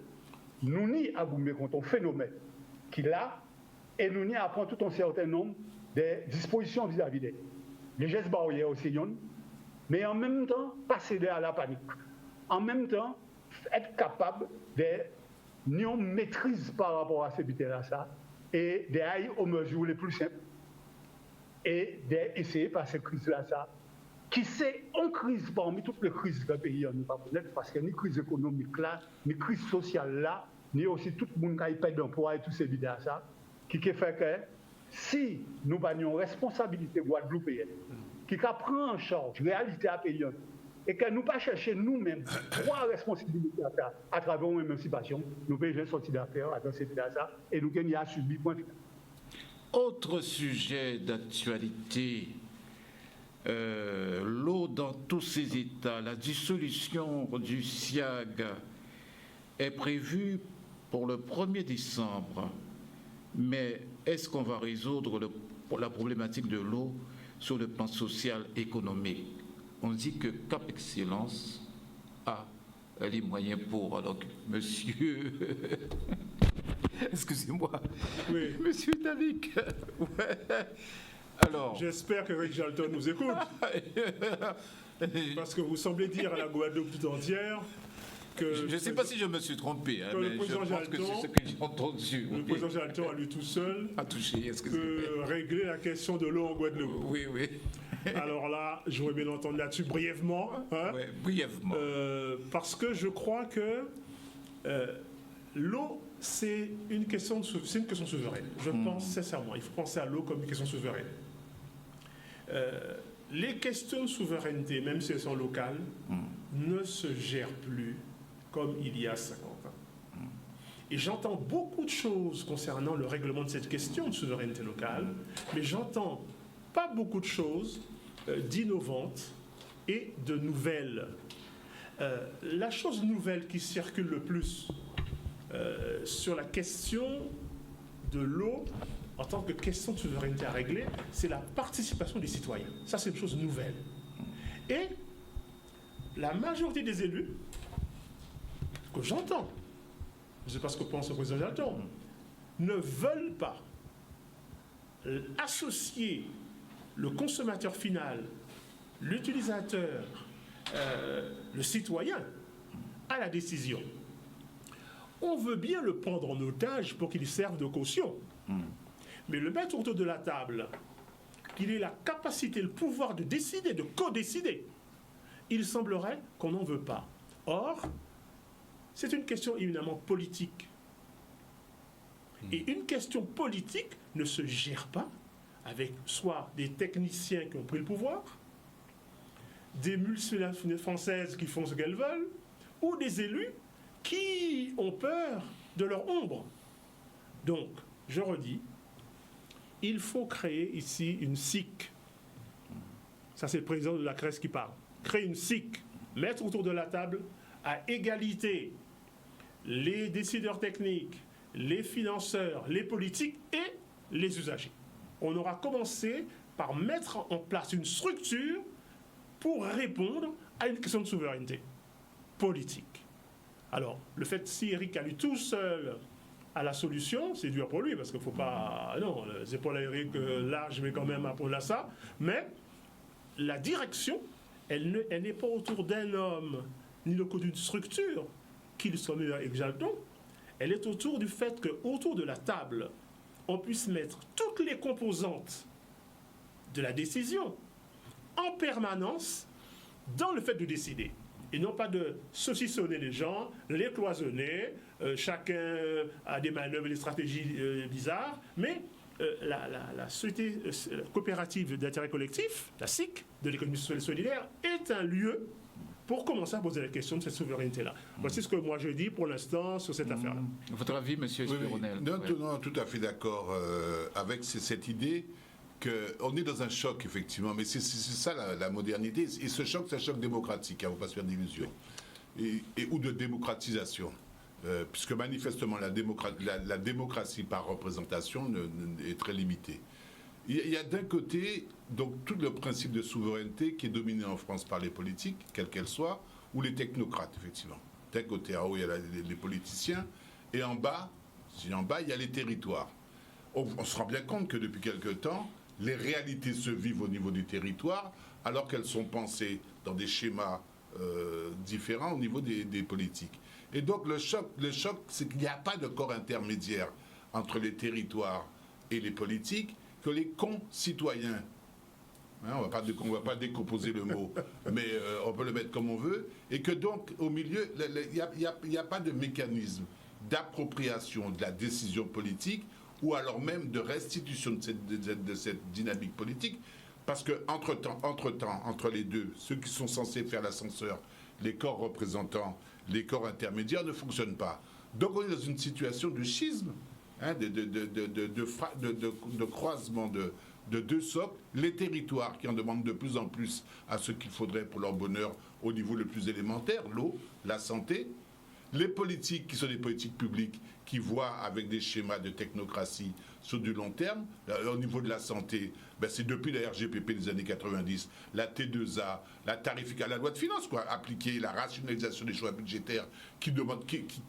nous n'y avons contre un phénomène qui là, et nous n'y apprend tout un certain nombre de dispositions vis-à-vis des gestes barrières aussi, mais en même temps, pas céder à la panique. En même temps, être capable de maîtrise par rapport à ces bitaires-là, ça, et d'aller aux mesures les plus simples, et d'essayer par cette crise-là, ça, qui c'est une crise parmi toutes les crises que le pays n'a pas connaître, parce que ni crise économique là, ni crise sociale là, ni aussi tout le monde qui perd d'emploi et tous ces bidets ça, qui fait que si nous avons une responsabilité guadeloupéenne, qui prend en charge la réalité à pays, et que nous pas chercher nous-mêmes trois responsabilités à travers une émancipation, nous pouvons sortir d'affaires dans ces bidets ça, et nous gagnons à subir point final. Autre sujet d'actualité, l'eau dans tous ses états, la dissolution du SIAG est prévue pour le 1er décembre. Mais est-ce qu'on va résoudre la problématique de l'eau sur le plan social et économique? On dit que Cap Excellence a les moyens pour. Alors, monsieur... Excusez-moi. Oui. Monsieur Tavik. Ouais. Alors. J'espère que Rick Jalton nous écoute. Parce que vous semblez dire à la Guadeloupe tout entière que... Je ne sais pas si je me suis trompé, hein, mais je pense que c'est ce que j'ai entendu. Le président Jalton a lui tout seul peut régler la question de l'eau en Guadeloupe. Oui, oui. Alors là, je voudrais bien entendre là-dessus brièvement. Hein, oui, brièvement. Parce que je crois que l'eau, c'est une question souveraine. Je pense sincèrement, il faut penser à l'eau comme une question souveraine. Les questions de souveraineté, même si elles sont locales, ne se gèrent plus comme il y a 50 ans. Et j'entends beaucoup de choses concernant le règlement de cette question de souveraineté locale, mais j'entends pas beaucoup de choses d'innovantes et de nouvelles. La chose nouvelle qui circule le plus sur la question de l'eau en tant que question de souveraineté à régler, c'est la participation des citoyens. Ça, c'est une chose nouvelle. Et la majorité des élus, que j'entends, je ne sais pas ce que pense le président Jalton, ne veulent pas associer le consommateur final, l'utilisateur, le citoyen à la décision. On veut bien le prendre en otage pour qu'il serve de caution. Mais le mettre autour de la table, qu'il ait la capacité, le pouvoir de décider, de co-décider, il semblerait qu'on n'en veut pas. Or, c'est une question éminemment politique. Et une question politique ne se gère pas avec soit des techniciens qui ont pris le pouvoir, des multinationales françaises qui font ce qu'elles veulent, ou des élus qui ont peur de leur ombre. Donc, je redis, il faut créer ici une SIC. Ça, c'est le président de la CRES qui parle. Créer une SIC, mettre autour de la table à égalité les décideurs techniques, les financeurs, les politiques et les usagers. On aura commencé par mettre en place une structure pour répondre à une question de souveraineté politique. Alors, le fait si Eric a lu tout seul à la solution, c'est dur pour lui, parce qu'il ne faut pas... Non, les épaules à Eric larges, mais quand même apprendre à ça. Mais la direction, elle n'est pas autour d'un homme, ni d'une structure, qu'il soit meilleur exaltant. Elle est autour du fait qu'autour de la table, on puisse mettre toutes les composantes de la décision en permanence dans le fait de décider. Et non pas de saucissonner les gens, les cloisonner, chacun a des manœuvres et des stratégies bizarres, mais la société coopérative d'intérêt collectif, la SIC, de l'économie sociale et solidaire, est un lieu pour commencer à poser la question de cette souveraineté-là. Voici ce que moi je dis pour l'instant sur cette affaire-là. Votre avis, M. Spironel? Non, tout à fait d'accord avec cette idée qu'on est dans un choc, effectivement, mais c'est ça la modernité. Et ce choc, c'est un choc démocratique, il ne faut pas se faire d'illusions, ou de démocratisation. Puisque manifestement, la démocratie par représentation est très limitée. Il y a d'un côté donc tout le principe de souveraineté qui est dominé en France par les politiques, quelles qu'elles soient, ou les technocrates, effectivement. D'un côté, en haut, il y a les politiciens, et en bas, il y a les territoires. On se rend bien compte que depuis quelque temps, les réalités se vivent au niveau du territoire, alors qu'elles sont pensées dans des schémas différents au niveau des politiques. Et donc le choc, c'est qu'il n'y a pas de corps intermédiaire entre les territoires et les politiques, que les concitoyens, on ne va pas décomposer le mot, mais on peut le mettre comme on veut, et que donc au milieu, il n'y a pas de mécanisme d'appropriation de la décision politique, ou alors même de restitution de cette dynamique politique, parce que entre les deux, ceux qui sont censés faire l'ascenseur, les corps représentants, les corps intermédiaires ne fonctionnent pas. Donc on est dans une situation de schisme, de croisement de deux socles, les territoires qui en demandent de plus en plus à ce qu'il faudrait pour leur bonheur au niveau le plus élémentaire, l'eau, la santé, les politiques qui sont des politiques publiques qui voient avec des schémas de technocratie sur du long terme. Au niveau de la santé, c'est depuis la RGPP des années 90, la T2A, la tarification, la loi de finances, appliquer la rationalisation des choix budgétaires qui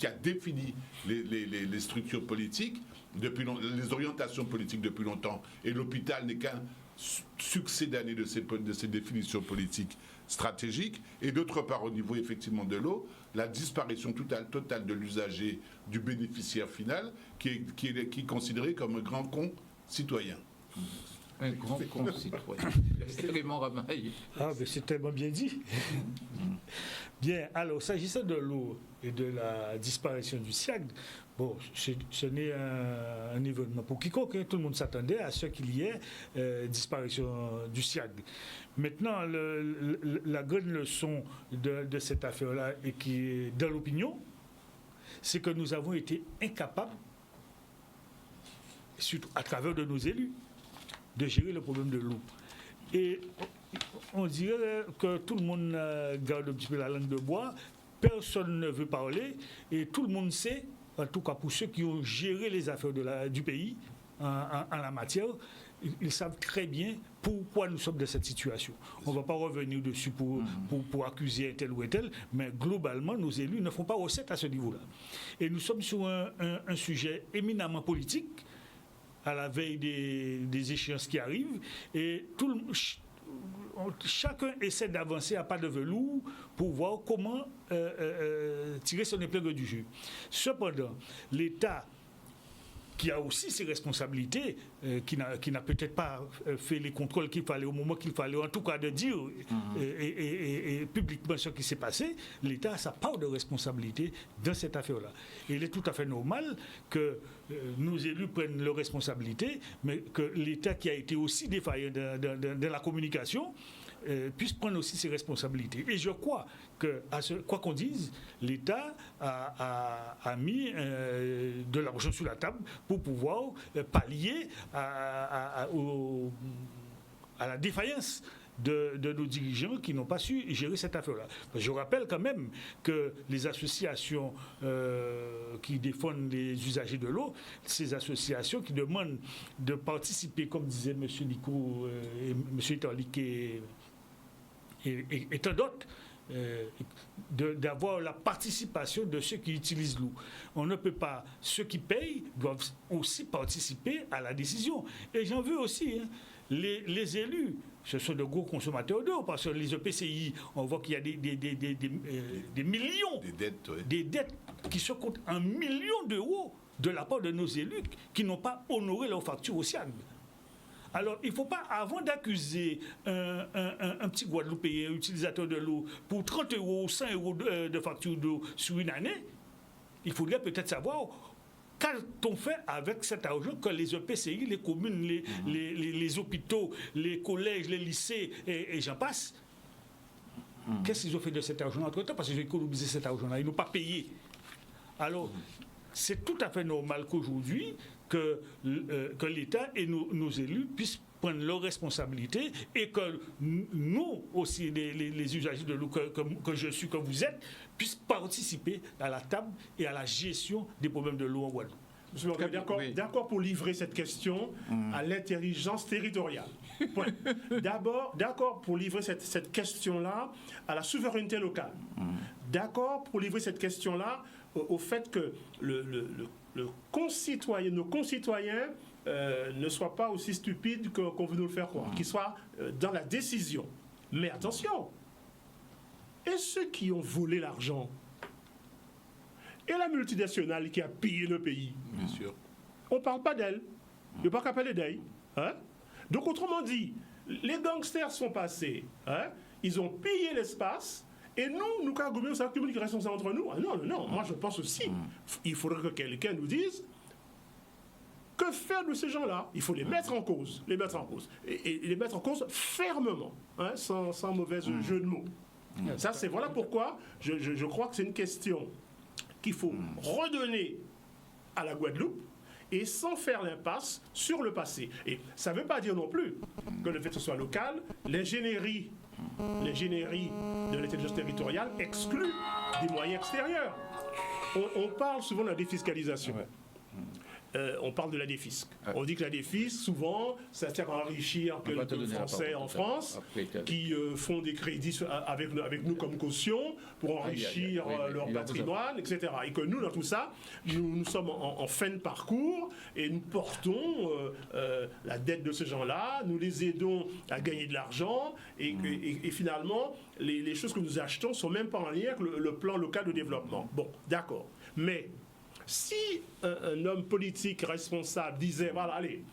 a défini les structures politiques, les orientations politiques depuis longtemps. Et l'hôpital n'est qu'un succédané de ces définitions politiques stratégiques. Et d'autre part, au niveau effectivement de l'eau, la disparition totale de l'usager, du bénéficiaire final, qui est considéré comme un grand concitoyen. Un grand concitoyen. Raymond Ramaille. Ah, mais c'est tellement bien dit. Bien, alors, s'agissant de l'eau et de la disparition du SIAG, bon, ce n'est un événement pour quiconque, tout le monde s'attendait à ce qu'il y ait disparition du SIAG. Maintenant, la grande leçon de cette affaire-là, et qui est dans l'opinion, c'est que nous avons été incapables, surtout à travers de nos élus, de gérer le problème de l'eau. Et on dirait que tout le monde garde un petit peu la langue de bois, personne ne veut parler, et tout le monde sait, en tout cas pour ceux qui ont géré les affaires du pays en la matière, ils savent très bien pourquoi nous sommes dans cette situation. On ne va pas revenir dessus pour accuser un tel ou un tel, mais globalement, nos élus ne font pas recette à ce niveau-là. Et nous sommes sur un sujet éminemment politique, à la veille des échéances qui arrivent, et chacun essaie d'avancer à pas de velours pour voir comment tirer son épingle du jeu. Cependant, l'État, qui a aussi ses responsabilités, qui n'a peut-être pas fait les contrôles qu'il fallait au moment qu'il fallait, en tout cas de dire et publiquement ce qui s'est passé, l'État a sa part de responsabilité dans cette affaire-là. Et il est tout à fait normal que nos élus prennent leurs responsabilités, mais que l'État, qui a été aussi défaillant dans la communication, puisse prendre aussi ses responsabilités. Et je crois que, quoi qu'on dise, l'État a mis de l'argent sur la table pour pouvoir pallier à la défaillance de nos dirigeants qui n'ont pas su gérer cette affaire-là. Je rappelle quand même que les associations qui défendent les usagers de l'eau, ces associations qui demandent de participer, comme disait M. Nicot, M. Eterlik et tant d'autres, d'avoir la participation de ceux qui utilisent l'eau. On ne peut pas, ceux qui payent doivent aussi participer à la décision. Et j'en veux aussi, les élus, ce sont de gros consommateurs d'eau, parce que les EPCI, on voit qu'il y a des millions, des dettes qui se comptent en millions d'euros de la part de nos élus qui n'ont pas honoré leurs factures au SIAG. Alors, il ne faut pas, avant d'accuser un petit Guadeloupéen, utilisateur de l'eau, pour 30 euros, 100 euros de facture d'eau sur une année, il faudrait peut-être savoir qu'a-t-on fait avec cet argent que les EPCI, les communes, les hôpitaux, les collèges, les lycées et j'en passe. Qu'est-ce qu'ils ont fait de cet argent entre-temps? Parce qu'ils ont économisé cet argent-là, ils n'ont pas payé. Alors, c'est tout à fait normal qu'aujourd'hui, que l'État et nos élus puissent prendre leurs responsabilités et que nous aussi, les usagers de l'eau que je suis, que vous êtes, puissent participer à la table et à la gestion des problèmes de l'eau en Guadeloupe. Monsieur Morgan, d'accord pour livrer cette question à l'intelligence territoriale. Point. D'accord pour livrer cette question-là à la souveraineté locale. D'accord pour livrer cette question-là au fait que nos concitoyens ne soient pas aussi stupides qu'on veut nous le faire croire, qu'ils soient dans la décision. Mais attention, et ceux qui ont volé l'argent et la multinationale qui a pillé le pays, Bien sûr. on ne parle pas d'elle. Il n'y a pas qu'à parler d'elle. Hein? Donc, autrement dit, les gangsters sont passés, hein? Ils ont pillé l'espace, et nous cargoumons, ça qui reste entre nous. Ah non, moi je pense aussi, il faudrait que quelqu'un nous dise que faire de ces gens-là. Il faut les mettre en cause, et les mettre en cause fermement, hein? sans mauvais jeu de mots. Ça, c'est voilà pourquoi je crois que c'est une question qu'il faut redonner à la Guadeloupe et sans faire l'impasse sur le passé. Et ça ne veut pas dire non plus que le fait que ce soit local, l'ingénierie de l'intelligence territoriale exclut des moyens extérieurs. On parle souvent de la défiscalisation. On parle de la défisque. On dit que la défisque, souvent, ça sert à enrichir quelques Français en France qui font des crédits avec nous comme caution pour enrichir leur patrimoine, etc. Et que nous, dans tout ça, nous sommes en fin de parcours et nous portons la dette de ces gens-là, nous les aidons à gagner de l'argent et finalement, les choses que nous achetons ne sont même pas en lien avec le plan local de développement. Bon, d'accord. Mais si un homme politique responsable disait, voilà, allez,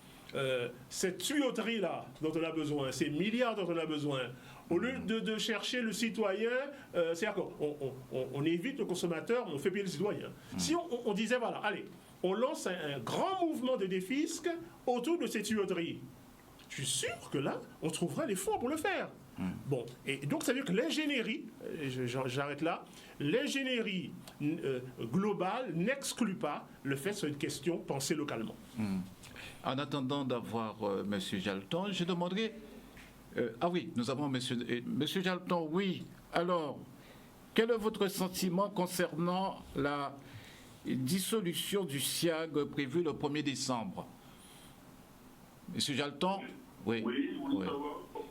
cette tuyauterie-là dont on a besoin, ces milliards dont on a besoin, au lieu de chercher le citoyen, c'est-à-dire qu'on évite le consommateur, on fait payer le citoyen. Si on disait, voilà, allez, on lance un grand mouvement de défisque autour de ces tuyauteries, je suis sûr que là, on trouverait les fonds pour le faire. Bon, et donc ça veut dire que l'ingénierie, j'arrête là, l'ingénierie globale n'exclut pas le fait que c'est une question pensée localement. En attendant d'avoir M. Jalton, je demanderai... ah oui, nous avons M. Jalton, oui. Alors, quel est votre sentiment concernant la dissolution du SIAG prévue le 1er décembre? M. Jalton? Oui.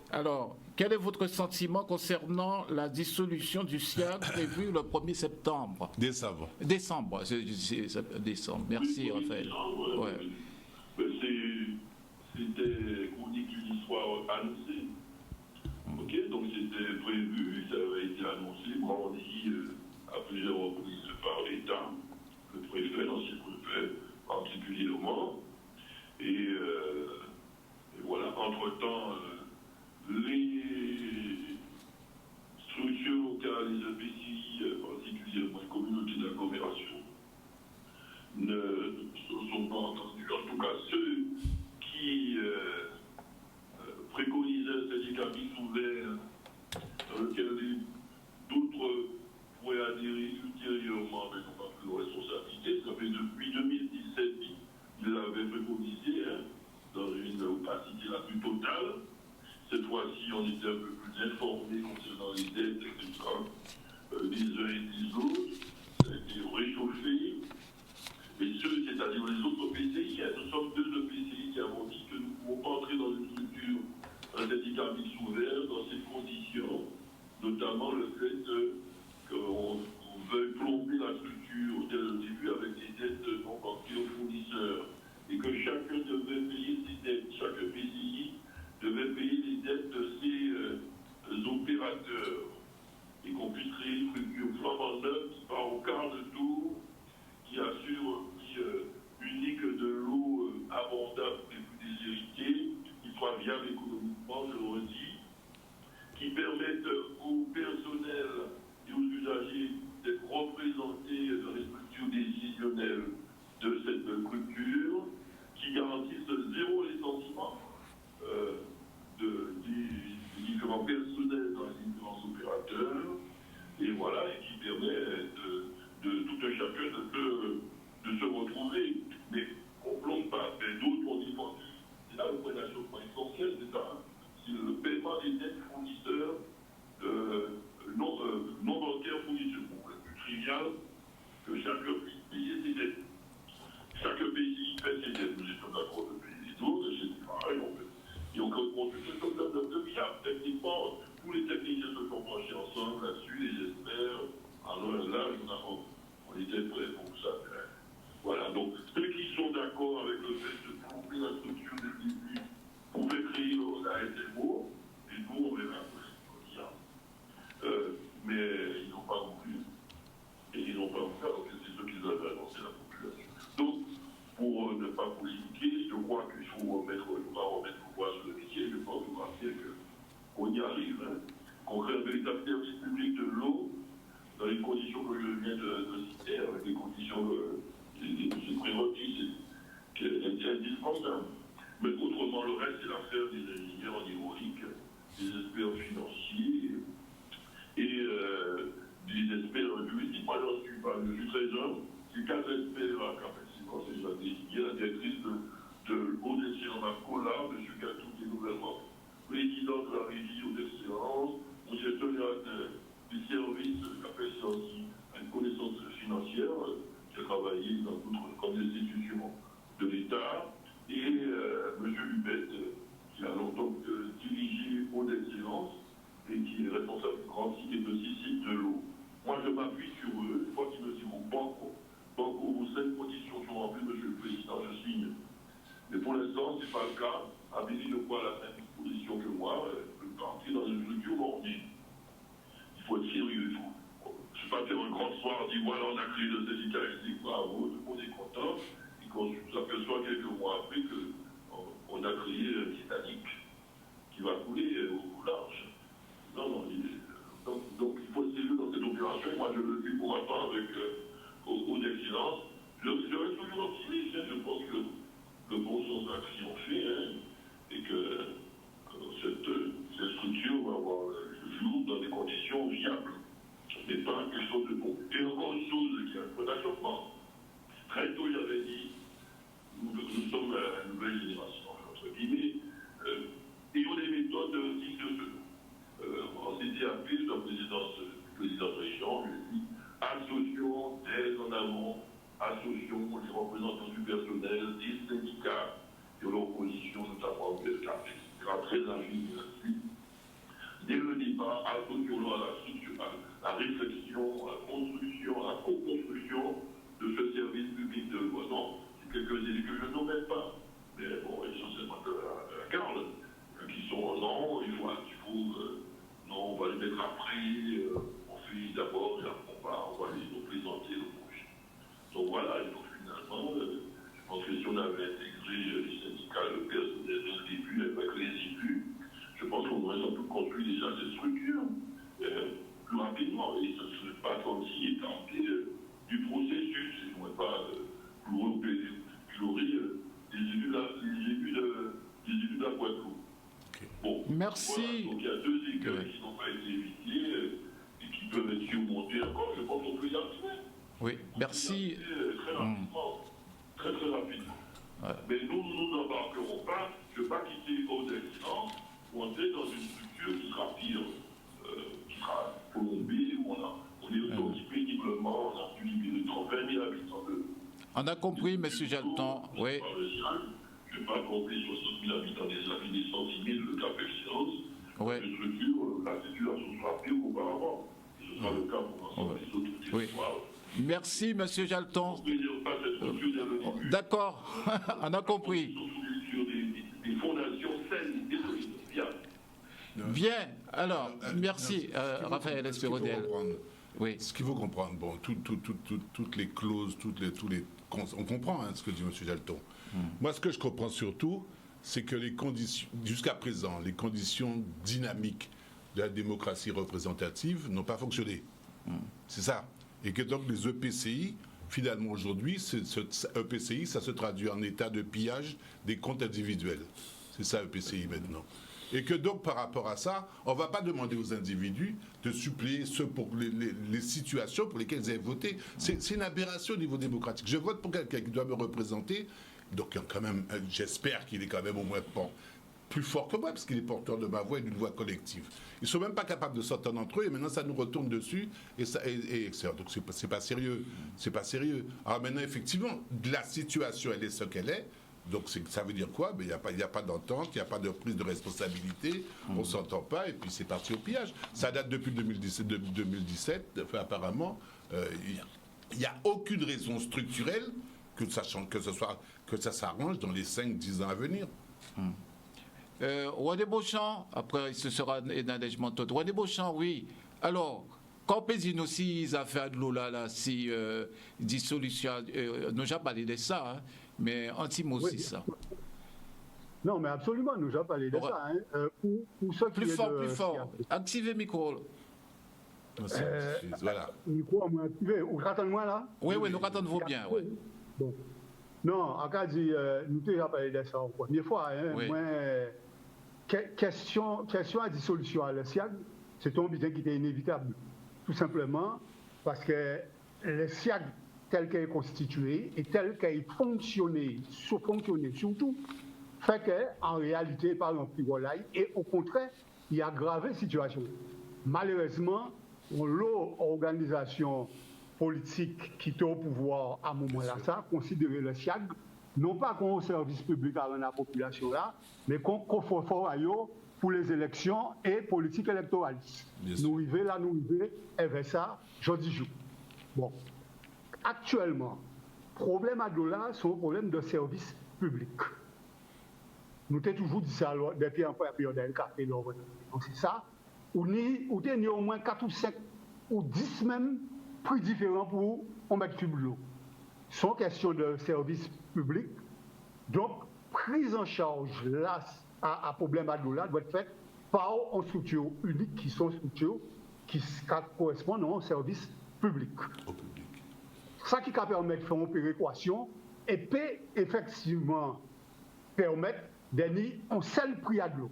Alors, quel est votre sentiment concernant la dissolution du SIAG prévue le 1er septembre? Décembre. Décembre. Merci, Raphaël. C'était, on dit qu'une histoire annoncée. Ok, donc c'était prévu, ça avait été annoncé, brandi à plusieurs reprises par l'État, le préfet, l'ancien préfet particulièrement. Et voilà, entre-temps, les structures locales, les EPCI, particulièrement les communautés d'agglomération, ne se sont pas entendus. En tout cas, ceux qui préconisaient un syndicat mixte ouvert dans lequel d'autres pourraient adhérer ultérieurement, mais n'ont pas pris de responsabilité. Ça fait depuis 2017, ils l'avaient préconisé, dans une opacité la plus totale. Cette fois-ci, on était un peu plus informés concernant les dettes, etc. Les uns et les autres. Ça a été réchauffé. Et ceux, c'est-à-dire les autres PCI, nous sommes deux PCI qui avons dit que nous ne pouvons pas entrer dans une structure, un syndicat mixte ouvert, dans ces conditions, notamment le fait qu'on veuille plomber la structure dès le début avec des dettes non banquières aux fournisseurs, et que chacun devait payer ses dettes, chaque PCI viables économiquement, je le redis, qui permettent au personnel et aux usagers d'être représentés dans les structures décisionnelles de cette culture, qui garantissent zéro licenciement des différents personnels dans les différents opérateurs, et voilà, et qui permet de tout un chacun de se retrouver. Mais on ne plonge pas, mais d'autres ont défendu. C'est là le point d'achoppement essentiel, c'est le paiement des dettes fournisseurs non bancaires fournisseurs. Le plus trivial, que chacun puisse payer ses dettes. Chaque pays fait ses dettes, nous sommes d'accord de payer les autres, c'est pareil, on fait. Et on construit ce concept de viable. Techniquement, tous les techniciens se sont penchés ensemble là-dessus, et j'espère, alors là, on était prêts pour ça. Voilà, donc ceux qui sont d'accord avec le fait de couper la structure des début pouvaient créer la SMO, et nous, on verra mais ils n'ont pas voulu. Et ils n'ont pas voulu, alors que c'est ceux qui avaient annoncé la population. Donc, pour ne pas polémiquer, je crois qu'il faut remettre le pouvoir sur le métier. Je pense vous rappeler qu'on y arrive, qu'on crée un véritable service public de l'eau dans les conditions que je viens de citer, avec les conditions c'est prérequis, c'est indispensable. Mais autrement, le reste, c'est l'affaire des ingénieurs en hydraulique, des experts financiers et des experts juridiques. Moi, j'en suis pas, je suis très jeune. J'ai 4 experts à Cap-Excellence, c'est déjà désigné la directrice de l'eau d'excellence Collab, M. Gatou, qui est nouvellement président de la régie eau d'excellence, mon gestionnaire des services de Cap-Excellence qui a une connaissance financière, qui a travaillé dans d'autres comme les institutions de l'État, et M. Lubette, qui a longtemps dirigé eau d'excellence et qui est responsable du grand site et de 6 sites de l'eau. Moi, je m'appuie sur eux, une fois qu'ils me diront banco, vos 5 conditions sont remplies, Monsieur le Président, je signe. Mais pour l'instant, ce n'est pas le cas. Abélie ne voit la même position que moi, je peux entrer dans une structure mornée. Il faut être sérieux. Je ne vais pas faire un grand soir, dire voilà, on a créé le syndicat électrique, bravo, tout le monde est content, et qu'on s'aperçoit quelques mois après qu'on a créé un Titanic qui va couler au large. Non, donc il faut être sérieux dans cette opération. Moi, je le dis pour ma part avec eau d'excellence. Je reste toujours optimiste. Je pense que le bon sens va triompher, et que cette structure va avoir le jour dans des conditions viables. Mais pas quelque chose de bon. Et encore une chose qui est un point d'achoppement. Très tôt, j'avais dit, nous sommes la nouvelle génération, entre guillemets, ayons des méthodes dignes de ce nom. En CTAP, sous la présidence de région, je dis, associons dès en amont, associons les représentants du personnel, des syndicats de l'opposition, notamment de la sera très agile là-dessus. Dès le départ, associons-le à la structure, à la réflexion, à la construction, à la co-construction de ce service public de loi. Non, c'est quelques élus que je nomme pas, mais bon, essentiellement de la Carle, qui sont non, non, on va les mettre après, on fait d'abord, et après on va les présenter le projet. Donc voilà, et donc finalement, je pense que si on avait intégré les syndicats, le personnel dès le début, avec les élus, je pense qu'on aurait sans doute construit déjà cette structure plus rapidement. Et ce ne serait pas comme s'il était en pied du processus. Et on n'aurait pas piloré les élus de la Guadeloupe. Bon, merci. Voilà. Donc il y a 2 écueils qui n'ont pas été évités et qui peuvent être surmontés encore. Je pense qu'on peut y arriver. Oui, merci. Très rapidement. Très rapidement. Ouais. Mais nous ne nous embarquerons pas. Je ne veux pas quitter Eau d'Excellence pour entrer dans une structure qui sera pire, qui sera Colombie, où on est aussi péniblement, on a plus de 20 000 habitants de. On a compris, M. Jalton. Oui. Je n'ai pas compris 60 000 habitants des avis des 106 000 de Cap-Excellence. Ouais. Une structure, la situation sera pire qu'auparavant. Ce sera le cas pour l'ensemble des autres territoires. Merci, M. Jalton. D'accord, on a compris. Sur des fondations saines et solides. Bien, alors, merci, Raphaël Espérodel. Oui. Ce qu'il faut comprendre, bon, toutes les clauses, on comprend ce que dit M. Jalton. Moi, ce que je comprends surtout, c'est que les conditions, jusqu'à présent, les conditions dynamiques de la démocratie représentative n'ont pas fonctionné. C'est ça. Et que donc les EPCI, finalement aujourd'hui, EPCI, ça se traduit en état de pillage des comptes individuels. C'est ça EPCI maintenant. Et que donc par rapport à ça, on ne va pas demander aux individus de suppléer ceux pour les situations pour lesquelles ils avaient voté. C'est une aberration au niveau démocratique. Je vote pour quelqu'un qui doit me représenter, donc quand même, j'espère qu'il est quand même au moins plus fort que moi, parce qu'il est porteur de ma voix et d'une voix collective. Ils ne sont même pas capables de s'entendre entre eux, et maintenant ça nous retourne dessus, donc c'est pas sérieux. C'est pas sérieux. Alors maintenant, effectivement, la situation, elle est ce qu'elle est. Donc ça veut dire quoi? Il n'y a pas d'entente, il n'y a pas de prise de responsabilité, on ne s'entend pas, et puis c'est parti au pillage. Ça date depuis 2017 enfin, apparemment, il n'y a aucune raison structurelle que ça s'arrange dans les 5-10 ans à venir. Roi des Beauchamp, après ce sera Nadège Montot. Roi des Beauchamp, oui. Alors, quand Pézine aussi, ils ont fait de l'eau là, si dissolution, nous avons parlé de ça, hein, mais anti-mot aussi ça. Non, mais absolument, nous avons parlé de ça. Hein. Plus fort. Activez le micro. Voilà. Micro, on m'a activé. Vous attendez moi là? Oui, nous attendons bien. Ouais. Bon. Non, en cas dit, nous avons déjà parlé de ça en première fois. Hein. Oui. Moi, question à dissolution à le SIAG, c'est un bilan qui était inévitable. Tout simplement parce que le SIAG, tel qu'il est constitué et tel qu'il fonctionne surtout, fait qu'en réalité, par exemple, et au contraire, il a aggravé la situation. Malheureusement, l'organisation politique qui était au pouvoir à ce moment-là, ça, considérait le SIAG, non pas comme un service public à la population là, mais comme confort pour les élections et politique électorale. Nous vivons, et vers ça, je dis jour. Bon. Actuellement, problème à Dola, c'est un problème de service public. Nous avons toujours dit ça depuis un peu la période d'un café. Donc c'est ça. Ou il au moins 4 ou 5 ou 10 même prix différents pour un mètre cube de l'eau. C'est une question de service public. Donc, prise en charge là, à problème à Dola doit être faite par une structure unique qui sont structures qui correspondent au service public. Ça qui permet de faire une péréquation et peut effectivement permettre d'amener un seul prix à l'eau.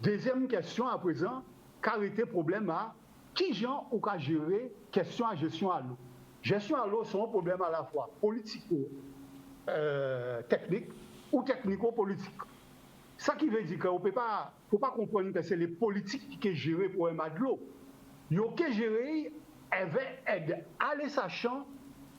Deuxième question à présent, qu'arrêter problème à qui gens ou qu'à gérer question à gestion à l'eau. Gestion à l'eau, c'est un problème à la fois politico-technique ou technico-politique. Ça qui veut dire qu'on ne peut pas comprendre que c'est les politiques qui gèrent le problème à l'eau. Ils ont géré avec aller sachant,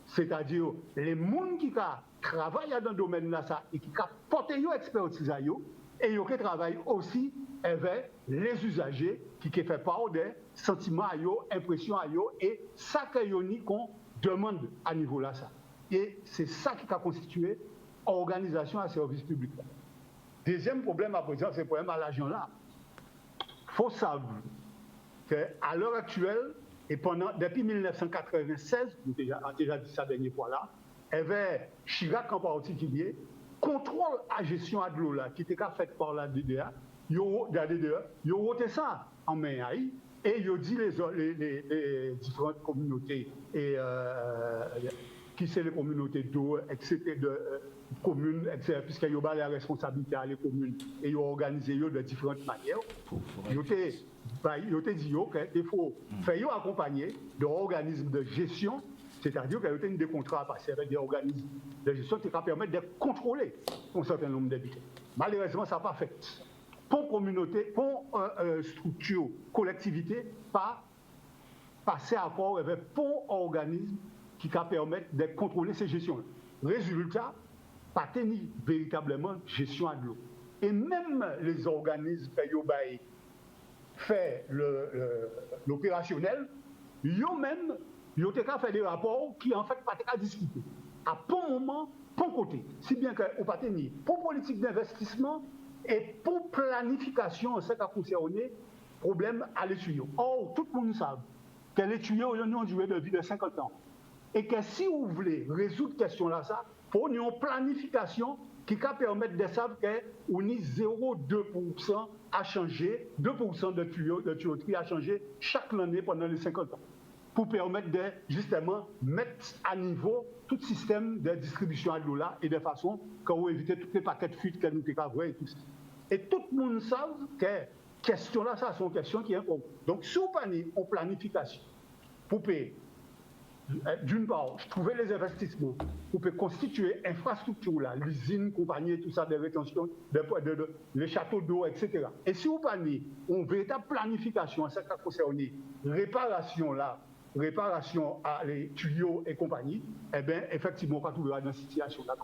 c'est-à-dire les gens qui travaillent dans le domaine là et qui portent leur expertise à eux, et ils travaillent aussi avec les usagers qui font part des sentiments à eux, impressions à eux, et ça qu'on demande à niveau là ça. Et c'est ça qui a constitué organisation à service public. Deuxième problème à présent, c'est le problème à l'argent là. Il faut savoir qu'à l'heure actuelle, et depuis 1996, on a déjà dit ça la dernière fois là, il y avait Chirac en particulier, contrôle à gestion de l'eau là, qui était fait par la DDA, ils ont ôté ça en main et ils ont dit les différentes communautés, et qui sont les communautés d'eau, etc., communes, etc., puisqu'ils ont la responsabilité à les communes et ils ont organisé de différentes manières. Ils ont dit qu'il faut faire accompagner d'organismes de gestion, c'est-à-dire qu'il y a des contrats à passer avec des organismes de gestion qui permettent de contrôler un certain nombre d'habitants. Malheureusement, ça n'a pas fait. Pour communauté, pour structure, collectivité, pas passer à accord avec pour organisme qui permettent de contrôler ces gestions. Résultat, pas tenir véritablement gestion à l'eau. Et même les organismes qui font l'opérationnel, ils ont fait des rapports qui en fait pas à discuter. À bon moment, pour côté. Si bien qu'on pas tenir pour politique d'investissement et pour planification, ça a concerné problème à l'étudiant. Or, tout le monde sait que l'étudiant a une durée de vie de 50 ans. Et que si vous voulez résoudre cette question-là, il faut une planification qui permettent de savoir qu'on a 0,2% à changer, 2% de tuyauterie à changer chaque année pendant les 50 ans, pour permettre de justement mettre à niveau tout système de distribution à l'eau là et de façon qu'on va éviter toutes les paquets de fuites que nous avons et tout ça. Et tout le monde sait que question là, ça, c'est une question qui est importante. Donc, si on planification pour payer, d'une part, trouver les investissements pour constituer l'infrastructure, l'usine, compagnie, tout ça, des rétentions, les châteaux d'eau, etc. Et si on planifie une véritable planification, ça concerne réparation à les tuyaux et compagnie, eh bien, effectivement, on va trouver dans cette situation-là.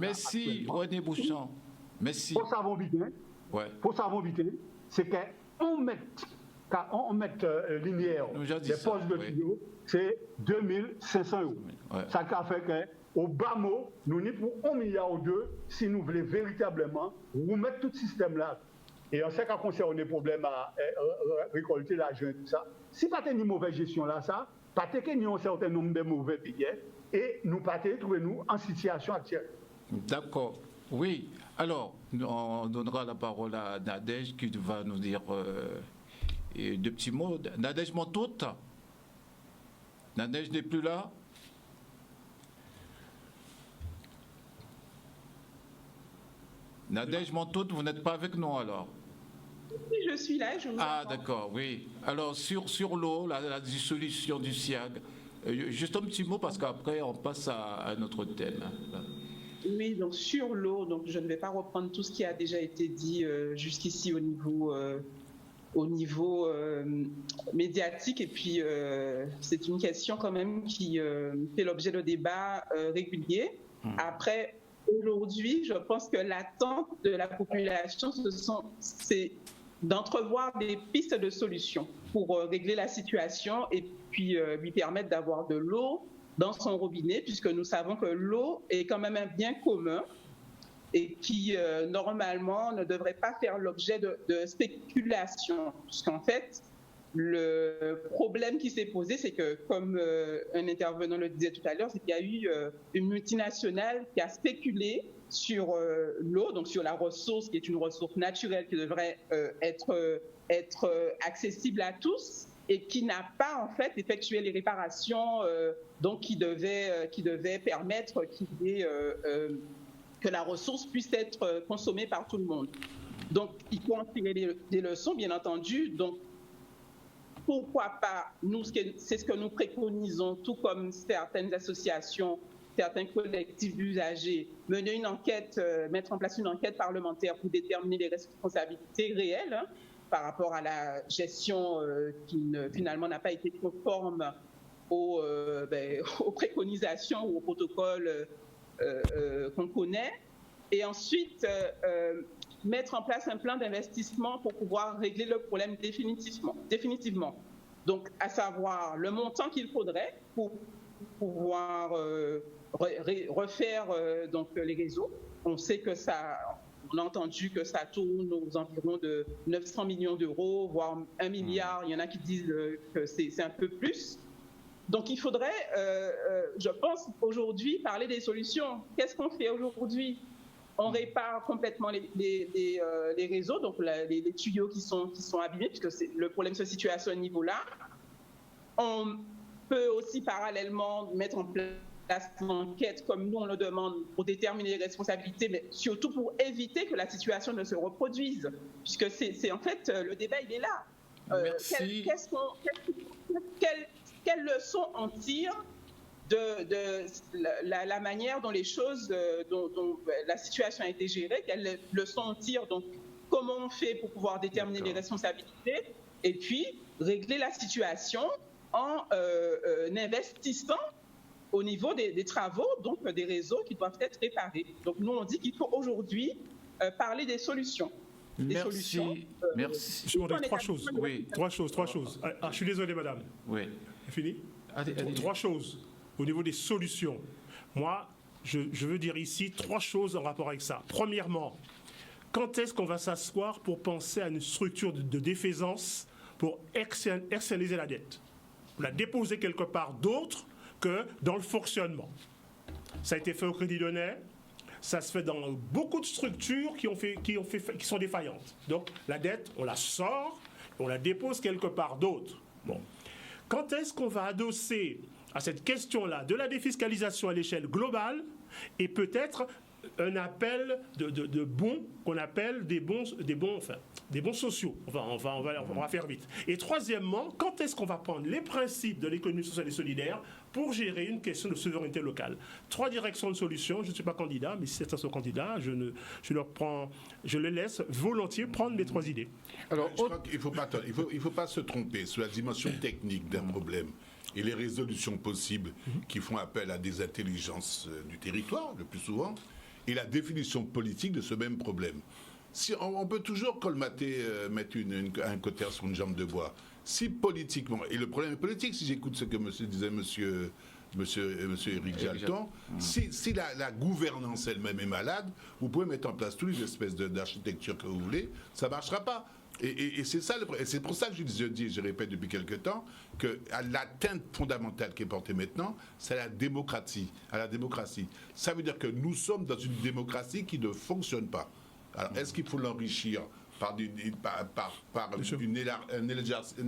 Merci, René Bouchon. Merci. Pour savoir vite, c'est qu'on mette linéaire des postes de tuyaux, c'est 2500 €. Ouais. Ça fait qu'au bas mot, nous n'y pour 1,2 milliard si nous voulons véritablement remettre tout ce système-là. Et on sait qu'on concerne des problèmes à récolter l'argent et tout ça. Si pas une mauvaise gestion là, ça, pas qu'il y a un certain nombre de mauvais billets et nous pas trouver nous en situation actuelle. D'accord. Oui. Alors, on donnera la parole à Nadège qui va nous dire deux petits mots. Nadège Montoute. Nadège n'est plus là. Nadège Montoute, vous n'êtes pas avec nous alors? Oui, je suis là, je vous entends. D'accord, oui. Alors, sur l'eau, la dissolution du SIAG, juste un petit mot parce qu'après, on passe à un autre thème. Oui, donc sur l'eau, donc je ne vais pas reprendre tout ce qui a déjà été dit jusqu'ici au niveau médiatique. Et puis, c'est une question quand même qui fait l'objet de débats réguliers. Après, aujourd'hui, je pense que l'attente de la population, c'est d'entrevoir des pistes de solutions pour régler la situation et puis lui permettre d'avoir de l'eau dans son robinet, puisque nous savons que l'eau est quand même un bien commun et qui, normalement, ne devrait pas faire l'objet de spéculation. Puisqu'en fait, le problème qui s'est posé, c'est que, comme un intervenant le disait tout à l'heure, c'est qu'il y a eu une multinationale qui a spéculé sur l'eau, donc sur la ressource, qui est une ressource naturelle qui devrait être accessible à tous, et qui n'a pas en fait effectué les réparations donc qui devaient permettre que la ressource puisse être consommée par tout le monde. Donc il faut en tirer des leçons, bien entendu. Donc pourquoi pas, c'est ce que nous préconisons, tout comme certaines associations, certains collectifs d'usagers, mener une enquête, mettre en place une enquête parlementaire pour déterminer les responsabilités réelles par rapport à la gestion qui finalement n'a pas été conforme aux préconisations ou aux protocoles qu'on connaît. Et ensuite, mettre en place un plan d'investissement pour pouvoir régler le problème définitivement. Donc, à savoir le montant qu'il faudrait pour pouvoir refaire donc, les réseaux. On sait que on a entendu que ça tourne aux environs de 900 millions d'euros, voire 1 milliard. Il y en a qui disent que c'est un peu plus. Donc, il faudrait, je pense, aujourd'hui, parler des solutions. Qu'est-ce qu'on fait aujourd'hui? On répare complètement les réseaux, donc les tuyaux qui sont abîmés, puisque le problème se situe à ce niveau-là. On peut aussi parallèlement mettre en place une enquête, comme nous on le demande, pour déterminer les responsabilités, mais surtout pour éviter que la situation ne se reproduise, puisque c'est en fait, le débat, il est là. Merci. Quelles leçons on tire de la manière dont les choses, dont la situation a été gérée, quelles leçons on tire, donc comment on fait pour pouvoir déterminer les responsabilités, et puis régler la situation en investissant au niveau des travaux, donc des réseaux qui doivent être réparés. Donc nous, on dit qu'il faut aujourd'hui parler des solutions. Merci. Merci. Je voudrais trois choses. Oui. Trois choses. Ah, je suis désolé, madame. Oui. C'est fini? Allez. Trois choses au niveau des solutions. Moi, je veux dire ici trois choses en rapport avec ça. Premièrement, quand est-ce qu'on va s'asseoir pour penser à une structure de défaisance pour externaliser la dette? Pour la déposer quelque part d'autre que dans le fonctionnement. Ça a été fait au Crédit Lyonnais, ça se fait dans beaucoup de structures qui sont défaillantes. Donc la dette, on la sort, on la dépose quelque part d'autre. Bon. Quand est-ce qu'on va adosser à cette question-là de la défiscalisation à l'échelle globale et peut-être un appel de bons qu'on appelle des bons sociaux. On va faire vite. Et troisièmement, quand est-ce qu'on va prendre les principes de l'économie sociale et solidaire pour gérer une question de souveraineté locale? 3 directions de solutions. Je ne suis pas candidat, mais si c'est un seul candidat, je les laisse volontiers prendre mes 3 idées. Alors, je crois qu'il ne faut pas se tromper sur la dimension technique d'un problème et les résolutions possibles qui font appel à des intelligences du territoire, le plus souvent, et la définition politique de ce même problème. Si on peut toujours colmater, mettre un cotère sur une jambe de bois. Si politiquement, et le problème est politique, si j'écoute ce que disait monsieur Éric Jalton, si la gouvernance elle-même est malade, vous pouvez mettre en place toutes les espèces d'architecture que vous voulez, ça ne marchera pas. Et c'est ça, et c'est pour ça que je dis, je répète depuis quelque temps, que l'atteinte fondamentale qui est portée maintenant, c'est à la démocratie. Ça veut dire que nous sommes dans une démocratie qui ne fonctionne pas. Alors, est-ce qu'il faut l'enrichir par un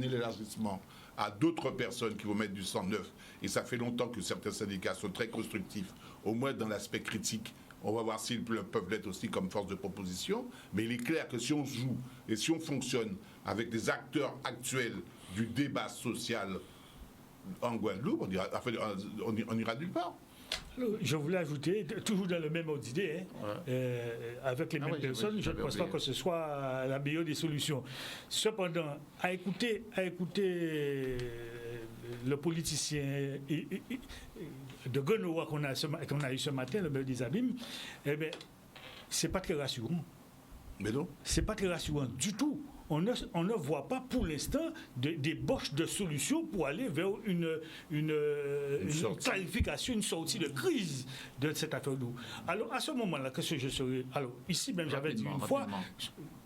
élargissement à d'autres personnes qui vont mettre du sang neuf? Et ça fait longtemps que certains syndicats sont très constructifs, au moins dans l'aspect critique. On va voir s'ils peuvent l'être aussi comme force de proposition. Mais il est clair que si on joue et si on fonctionne avec des acteurs actuels du débat social en Guadeloupe, on ira nulle part. Je voulais ajouter, toujours dans le même ordre d'idée, avec les mêmes personnes, je ne pense pas que ce soit la meilleure des solutions. Cependant, à écouter le politicien de Gonoa qu'on a eu ce matin, le maire des Abîmes, eh bien, c'est pas très rassurant. Mais non. C'est pas très rassurant du tout. On ne voit pas pour l'instant d'ébauche de solutions pour aller vers une clarification, une sortie de crise de cette affaire d'eau. Alors, à ce moment-là, qu'est-ce que je serais... Alors, ici même, j'avais dit une fois,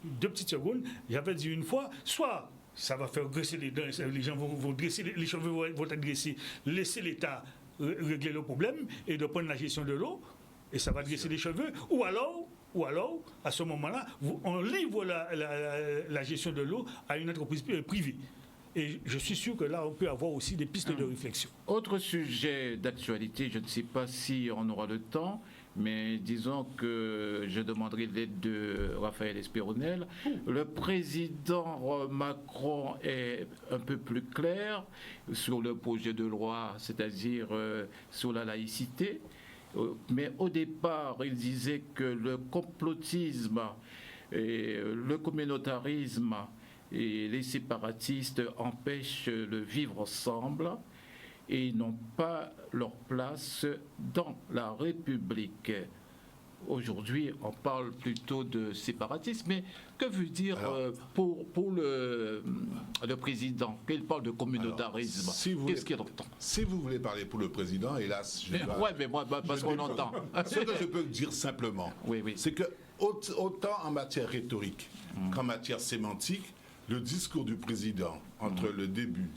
2 petites secondes, j'avais dit une fois, soit ça va faire graisser les dents, les gens vont graisser, les cheveux vont être graissés, laisser l'État régler le problème et de prendre la gestion de l'eau, et ça va graisser les cheveux, ou alors, à ce moment-là, on livre la gestion de l'eau à une entreprise privée. Et je suis sûr que là, on peut avoir aussi des pistes de réflexion. Autre sujet d'actualité, je ne sais pas si on aura le temps, mais disons que je demanderai l'aide de Raphaël Espéronel. Le président Macron est un peu plus clair sur le projet de loi, c'est-à-dire sur la laïcité. Mais au départ, il disait que le complotisme, et le communautarisme et les séparatistes empêchent le vivre ensemble et n'ont pas leur place dans la République. Aujourd'hui, on parle plutôt de séparatisme, mais que veut dire pour le président? Qu'il parle de communautarisme, qu'est-ce qu'il entend? Si vous voulez parler pour le président, hélas, mais moi, parce qu'on entend. Ce que je peux dire simplement, c'est que autant en matière rhétorique qu'en matière sémantique, le discours du président entre le début,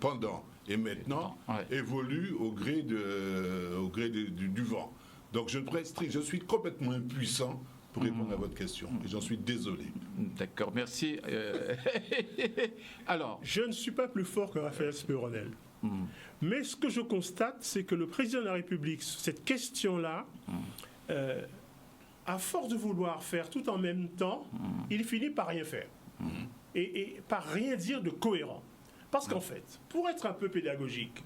pendant et maintenant évolue au gré du vent. Donc je suis complètement impuissant pour répondre à votre question. Et j'en suis désolé. D'accord, merci. Alors, je ne suis pas plus fort que Raphaël Espéronel. Mais ce que je constate, c'est que le président de la République, cette question-là, à force de vouloir faire tout en même temps, il finit par rien faire. Et par rien dire de cohérent. Parce qu'en fait, pour être un peu pédagogique,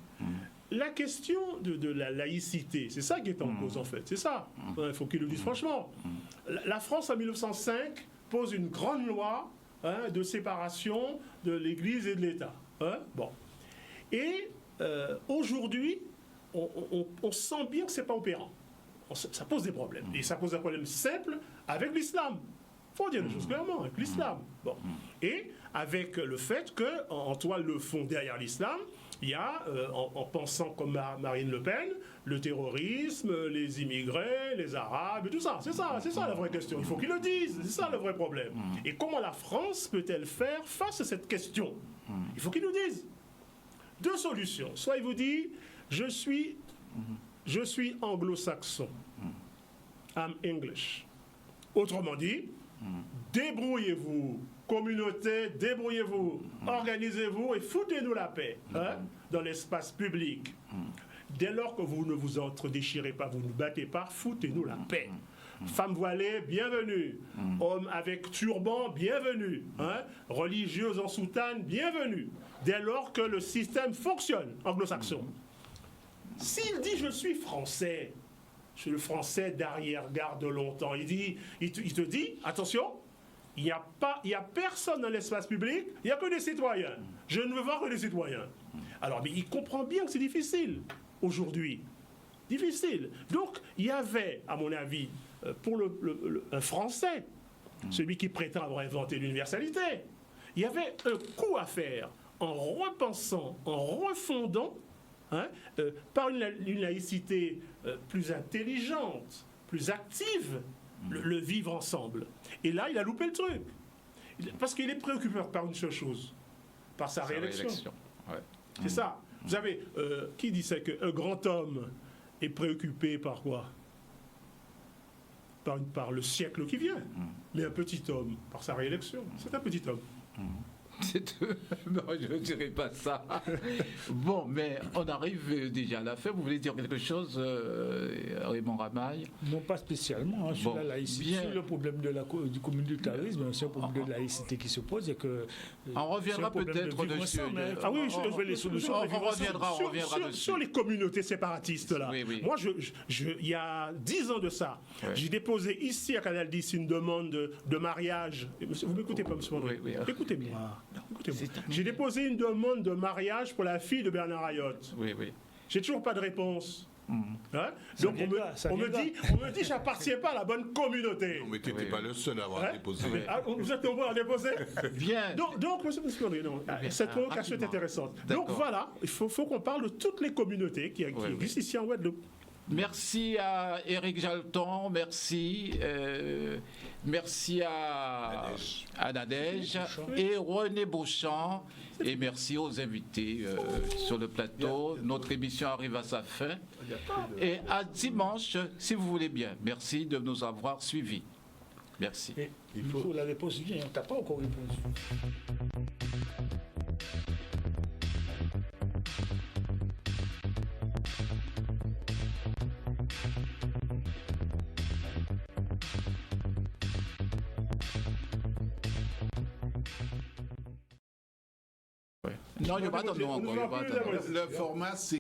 la question de la laïcité, c'est ça qui est en cause en fait, c'est ça. Il faut qu'il le dise franchement. La France en 1905 pose une grande loi de séparation de l'Église et de l'État. Bon. Et aujourd'hui, on sent bien que c'est pas opérant. Ça pose des problèmes. Et ça pose un problème simple avec l'islam. Il faut dire les choses clairement, avec l'islam. Bon. Et avec le fait qu'en toile de fond derrière l'islam, il y a, en pensant comme Marine Le Pen, le terrorisme, les immigrés, les Arabes, et tout ça. C'est ça la vraie question. Il faut qu'ils le disent. C'est ça le vrai problème. Et comment la France peut-elle faire face à cette question? Il faut qu'ils nous disent. 2 solutions. Soit il vous dit, je suis anglo-saxon. I'm English. Autrement dit, débrouillez-vous, communauté, débrouillez-vous, organisez-vous et foutez-nous la paix dans l'espace public. Dès lors que vous ne vous entre-déchirez pas, vous ne battez pas, foutez-nous la paix. Femmes voilées, bienvenue. Hommes avec turban, bienvenue. Religieuses en soutane, bienvenue. Dès lors que le système fonctionne, anglo-saxon. S'il dit je suis français, je suis le français d'arrière-garde longtemps, il te dit, attention, il n'y a personne dans l'espace public, il n'y a que des citoyens. Je ne veux voir que des citoyens. Alors, mais il comprend bien que c'est difficile aujourd'hui. Difficile. Donc, il y avait, à mon avis, pour un Français, celui qui prétend avoir inventé l'universalité, il y avait un coup à faire en repensant, en refondant, par une laïcité plus intelligente, plus active, le vivre ensemble. Et là, il a loupé le truc. Parce qu'il est préoccupé par une seule chose, par sa réélection. Ouais. C'est ça. Vous savez, qui disait qu'un grand homme est préoccupé par quoi ? Par le siècle qui vient. Mais un petit homme, par sa réélection. C'est un petit homme. Non, je ne dirais pas ça. Bon, mais on arrive déjà à la fin. Vous voulez dire quelque chose, Raymond Ramaille? Non, pas spécialement. Sur la laïcité, sur le problème du communautarisme, c'est un problème de laïcité qui se pose et que... On reviendra peut-être dessus. Ah oui, je veux les solutions. On reviendra dessus. Sur les communautés séparatistes, là. Oui. Moi, il y a 10 ans de ça, j'ai déposé ici à Canal 10 une demande de mariage. Vous m'écoutez pas, monsieur Mandry? Oui. Écoutez bien. Écoutez-moi. J'ai déposé une demande de mariage pour la fille de Bernard Ayotte. Oui. J'ai toujours pas de réponse. Donc on me dit j'appartiens pas à la bonne communauté. Non, mais tu n'étais pas le seul à avoir déposé. Vous êtes nombreux à déposer? Bien. Donc monsieur Mandry, cette provocation est intéressante. Donc voilà, il faut qu'on parle de toutes les communautés qui existent ici en Guadeloupe. Merci à Éric Jalton, merci à Nadège et René Beauchamp, et merci aux invités sur le plateau. Notre émission arrive à sa fin. Et à dimanche, si vous voulez bien. Merci de nous avoir suivis. Merci. Il faut la réponse vient, on t'a pas encore répondu. Non, il n'y a pas de nom encore. Le format, c'est